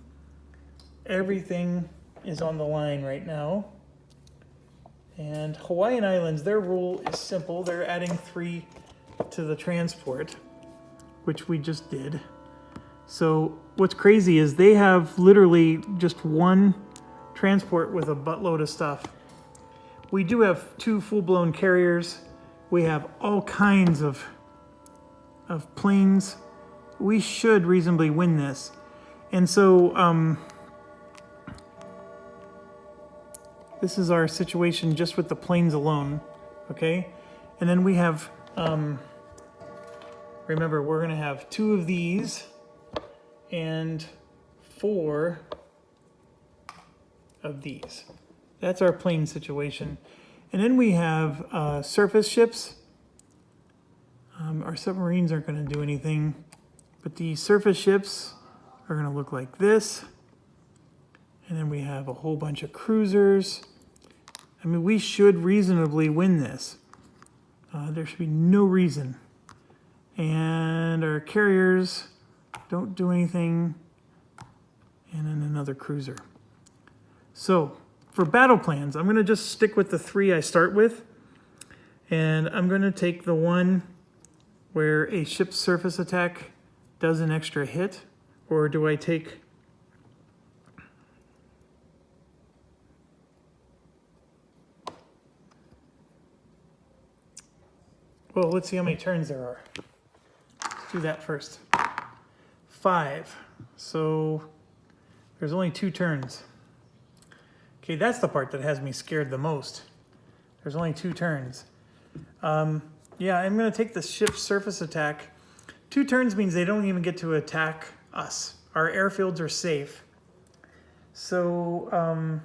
Everything is on the line right now. And Hawaiian Islands, their rule is simple. They're adding 3 to the transport, which we just did. So what's crazy is they have literally just 1 transport with a buttload of stuff. We do have 2 full-blown carriers. We have all kinds of planes. We should reasonably win this. And so this is our situation just with the planes alone, okay? And then we have, remember, we're going to have 2 of these and 4 of these. That's our plane situation. And then we have surface ships. Our submarines aren't going to do anything, but the surface ships are going to look like this. And then we have a whole bunch of cruisers. I mean, we should reasonably win this. There should be no reason. And our carriers don't do anything. And then another cruiser. So for battle plans, I'm going to just stick with the 3 I start with. And I'm going to take the one where a ship's surface attack does an extra hit. Or do I take... Well, let's see how many turns there are. Let's do that first. 5. So there's only 2 turns. Okay, that's the part that has me scared the most. There's only 2 turns. Yeah, I'm going to take the ship's surface attack. 2 turns means they don't even get to attack us. Our airfields are safe. So,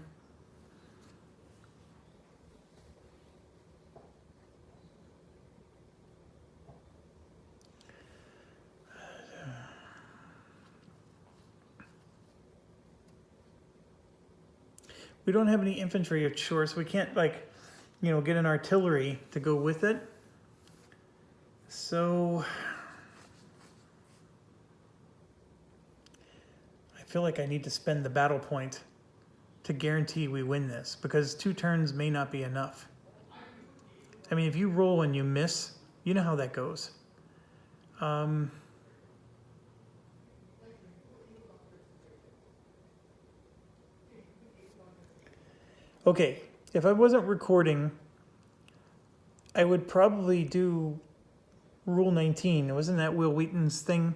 We don't have any infantry ashore, so we can't, like, you know, get an artillery to go with it. So I feel like I need to spend the battle point to guarantee we win this, because 2 turns may not be enough. I mean, if you roll and you miss, you know how that goes. Okay, if I wasn't recording, I would probably do Rule 19. Wasn't that Will Wheaton's thing?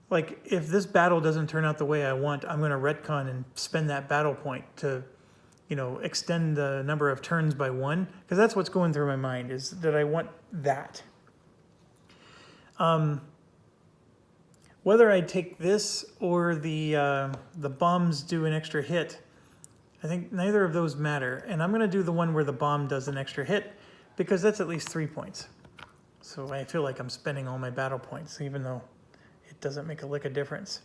Like, if this battle doesn't turn out the way I want, I'm going to retcon and spend that battle point to, you know, extend the number of turns by 1. Because that's what's going through my mind, is that I want that. Whether I take this or the bombs do an extra hit, I think neither of those matter. And I'm going to do the one where the bomb does an extra hit, because that's at least 3 points. So I feel like I'm spending all my battle points, even though it doesn't make a lick of difference.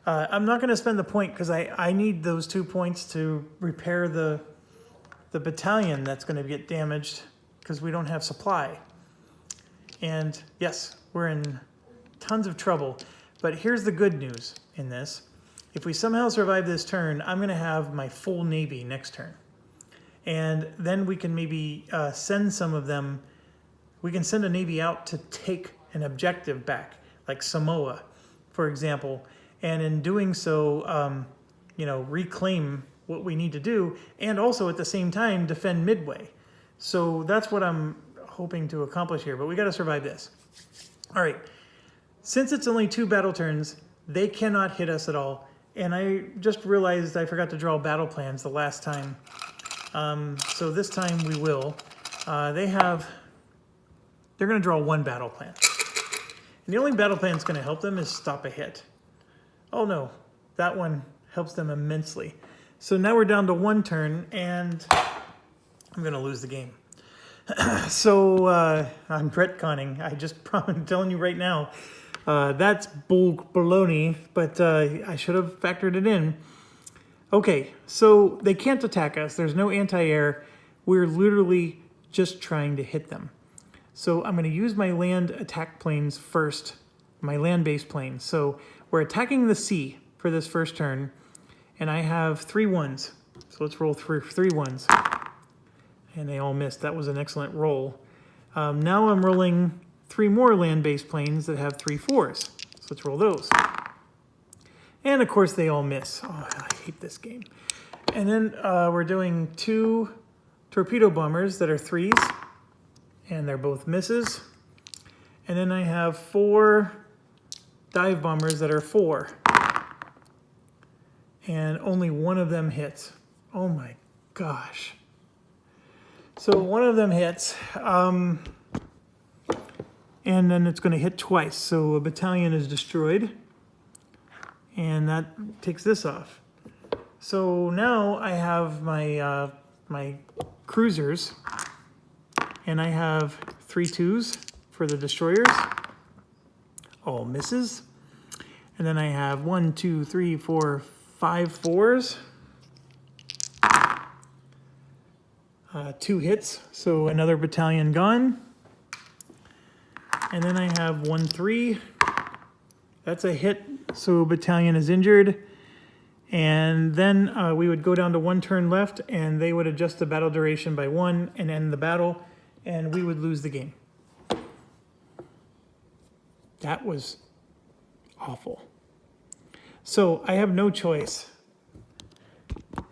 I'm not going to spend the point because I need those 2 points to repair the battalion that's going to get damaged because we don't have supply. And yes, we're in tons of trouble. But here's the good news in this. If we somehow survive this turn, I'm going to have my full navy next turn. And then we can maybe send some of them. We can send a navy out to take an objective back, like Samoa, for example. And in doing so, you know, reclaim what we need to do, and also at the same time defend Midway. So that's what I'm hoping to accomplish here. But we got to survive this. All right. Since it's only 2 battle turns, they cannot hit us at all. And I just realized I forgot to draw battle plans the last time. So this time we will. They're going to draw 1 battle plan. And the only battle plan that's going to help them is stop a hit. Oh no, that one helps them immensely. So now we're down to 1 turn, and I'm going to lose the game. So I'm retconning. I'm telling you right now, that's baloney, but I should have factored it in. Okay, so they can't attack us. There's no anti-air. We're literally just trying to hit them. So I'm going to use my land attack planes first, my land-based planes. So we're attacking the sea for this first turn, and I have 3 1s. So let's roll 3 1s. And they all missed. That was an excellent roll. Now I'm rolling 3 more land-based planes that have 3 4s. So let's roll those. And of course they all miss. Oh, I hate this game. And then we're doing 2 torpedo bombers that are 3s. And they're both misses. And then I have 4 dive bombers that are 4. And only one of them hits. Oh my gosh. So one of them hits, and then it's going to hit twice. So a battalion is destroyed, and that takes this off. So now I have my my cruisers, and I have 3 2s for the destroyers. All misses. And then I have 1, 2, 3, 4, 5 4s. 2 hits, so another battalion gone. And then I have 1 3. That's a hit, so a battalion is injured. And then we would go down to 1 turn left, and they would adjust the battle duration by 1 and end the battle, and we would lose the game. That was awful. So I have no choice.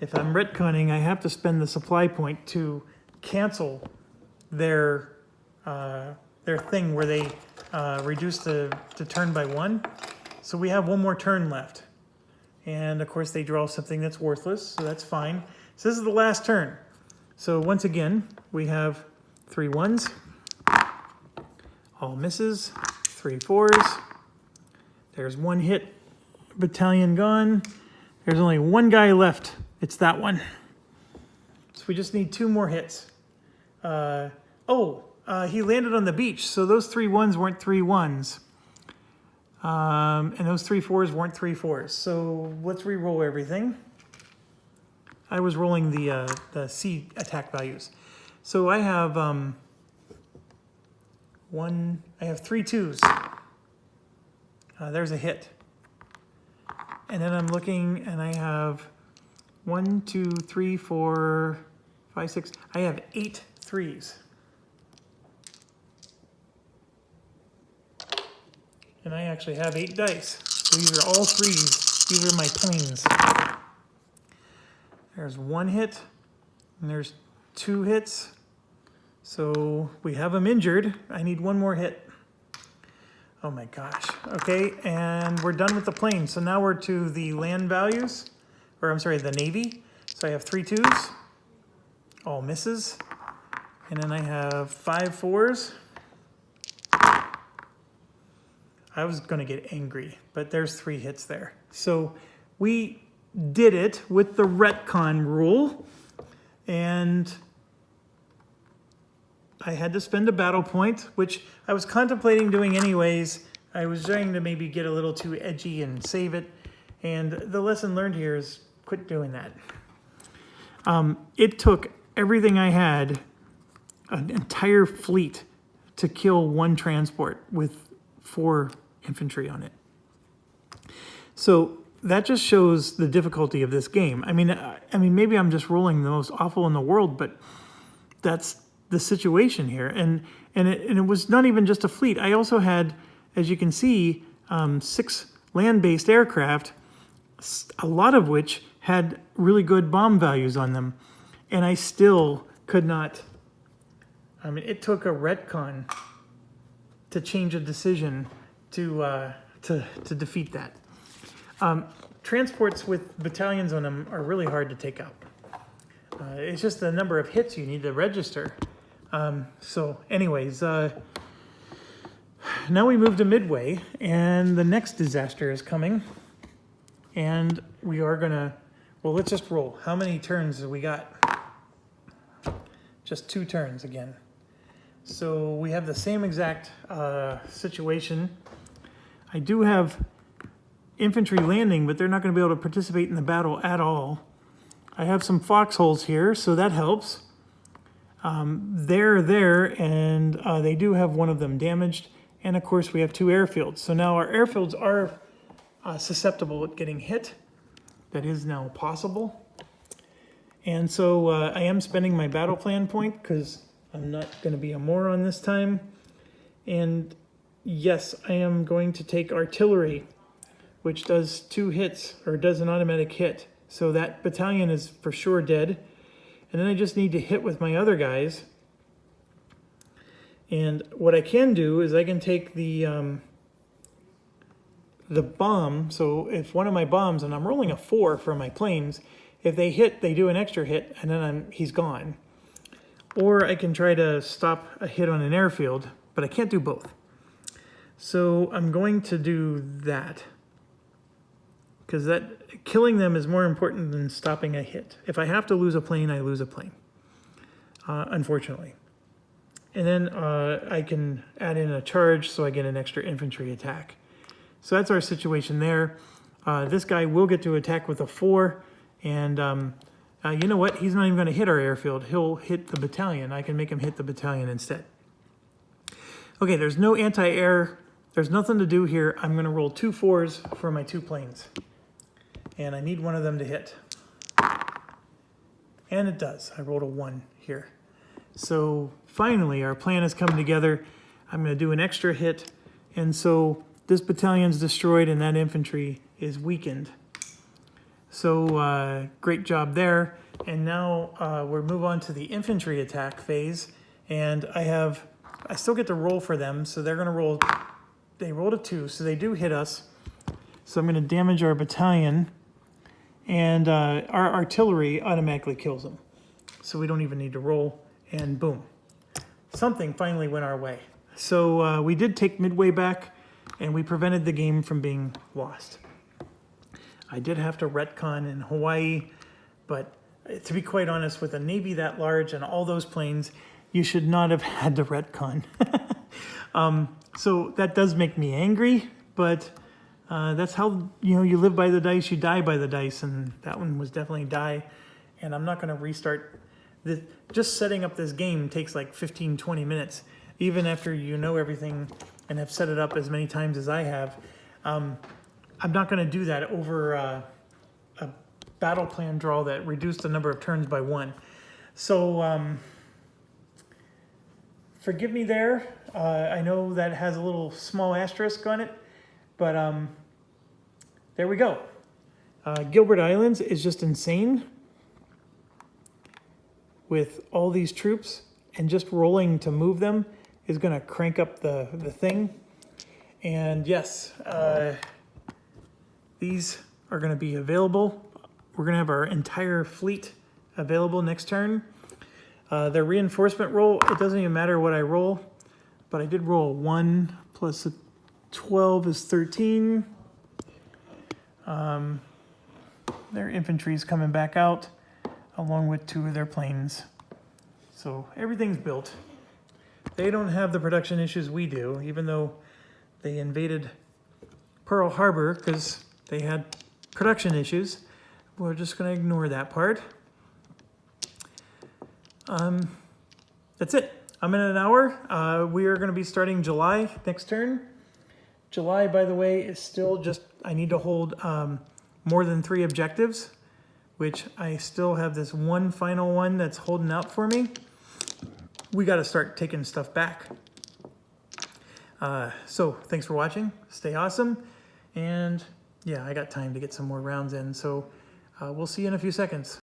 If I'm retconning, I have to spend the supply point to cancel their thing where they reduce the turn by 1. So we have 1 more turn left. And of course they draw something that's worthless, so that's fine. So this is the last turn. So once again, we have 3 1s. All misses. 3 4s. There's 1 hit. Battalion gone. There's only 1 guy left. It's that one. So we just need 2 more hits. He landed on the beach, so those 3 1s weren't 3 1s. And those 3 4s weren't 3 4s. So let's re-roll everything. I was rolling the C attack values. So I have I have 3 2s. There's a hit. And then I'm looking and I have 1, 2, 3, 4, 5, 6. I have 8 3s. And I actually have 8 dice. So these are all 3s. These are my planes. There's 1 hit, and there's 2 hits. So we have them injured. I need 1 more hit. Oh my gosh. Okay, and we're done with the plane. So now we're to the land values, or I'm sorry, the Navy. So I have 3 2s, all misses. And then I have 5 4s. I was going to get angry, but there's 3 hits there. So we did it with the retcon rule, and I had to spend a battle point, which I was contemplating doing anyways. I was trying to maybe get a little too edgy and save it, and the lesson learned here is quit doing that. It took everything I had, an entire fleet, to kill 1 transport with 4 infantry on it. So that just shows the difficulty of this game. I mean, maybe I'm just rolling the most awful in the world, but that's the situation here. And it was not even just a fleet. I also had, as you can see, 6 land-based aircraft, a lot of which had really good bomb values on them. And I still could not, it took a retcon to change a decision to defeat that. Transports with battalions on them are really hard to take out. It's just the number of hits you need to register. So anyways, now we move to Midway, and the next disaster is coming. And we are gonna, well, let's just roll. How many turns have we got? Just 2 turns again. So we have the same exact situation. I do have infantry landing, but they're not going to be able to participate in the battle at all. I have some foxholes here, so that helps. They're there, and they do have one of them damaged. And of course, we have 2 airfields. So now our airfields are susceptible at getting hit. That is now possible. And so I am spending my battle plan point because I'm not going to be a moron this time. And yes, I am going to take artillery, which does 2 hits, or does an automatic hit. So that battalion is for sure dead. And then I just need to hit with my other guys. And what I can do is I can take the bomb. So if one of my bombs, and I'm rolling a 4 for my planes, if they hit, they do an extra hit, and then he's gone. Or I can try to stop a hit on an airfield, but I can't do both. So I'm going to do that, because that killing them is more important than stopping a hit. If I have to lose a plane, I lose a plane, unfortunately. And then I can add in a charge so I get an extra infantry attack. So that's our situation there. This guy will get to attack with a 4, and you know what? He's not even going to hit our airfield. He'll hit the battalion. I can make him hit the battalion instead. Okay, there's no anti-air. There's nothing to do here. I'm going to roll 2 4s for my 2 planes. And I need one of them to hit. And it does. I rolled a 1 here. So finally, our plan is coming together. I'm going to do an extra hit. And so this battalion's destroyed and that infantry is weakened. So great job there. And now we'll move on to the infantry attack phase. And I still get to roll for them. So they're going to roll. They rolled a 2, so they do hit us. So I'm going to damage our battalion, and our artillery automatically kills them. So we don't even need to roll, and boom. Something finally went our way. So we did take Midway back, and we prevented the game from being lost. I did have to retcon in Hawaii, but to be quite honest, with a Navy that large and all those planes, you should not have had to retcon. So that does make me angry, but that's how, you live by the dice, you die by the dice, and that one was definitely die. and I'm not going to restart. Just setting up this game takes like 15-20 minutes, even after you know everything and have set it up as many times as I have. I'm not going to do that over a battle plan draw that reduced the number of turns by 1. So forgive me there. I know that has a little small asterisk on it, but there we go. Gilbert Islands is just insane with all these troops, and just rolling to move them is going to crank up the thing. And yes, these are going to be available. We're going to have our entire fleet available next turn. The reinforcement roll, it doesn't even matter what I roll, but I did roll 1 plus a 12 is 13. Their infantry's coming back out along with 2 of their planes. So everything's built. They don't have the production issues we do, even though they invaded Pearl Harbor because they had production issues. We're just going to ignore that part. That's it. I'm in an hour. We are going to be starting July next turn. July, by the way, is still just, I need to hold more than 3 objectives, which I still have this one final one that's holding out for me. We got to start taking stuff back. So thanks for watching. Stay awesome. And yeah, I got time to get some more rounds in. So we'll see you in a few seconds.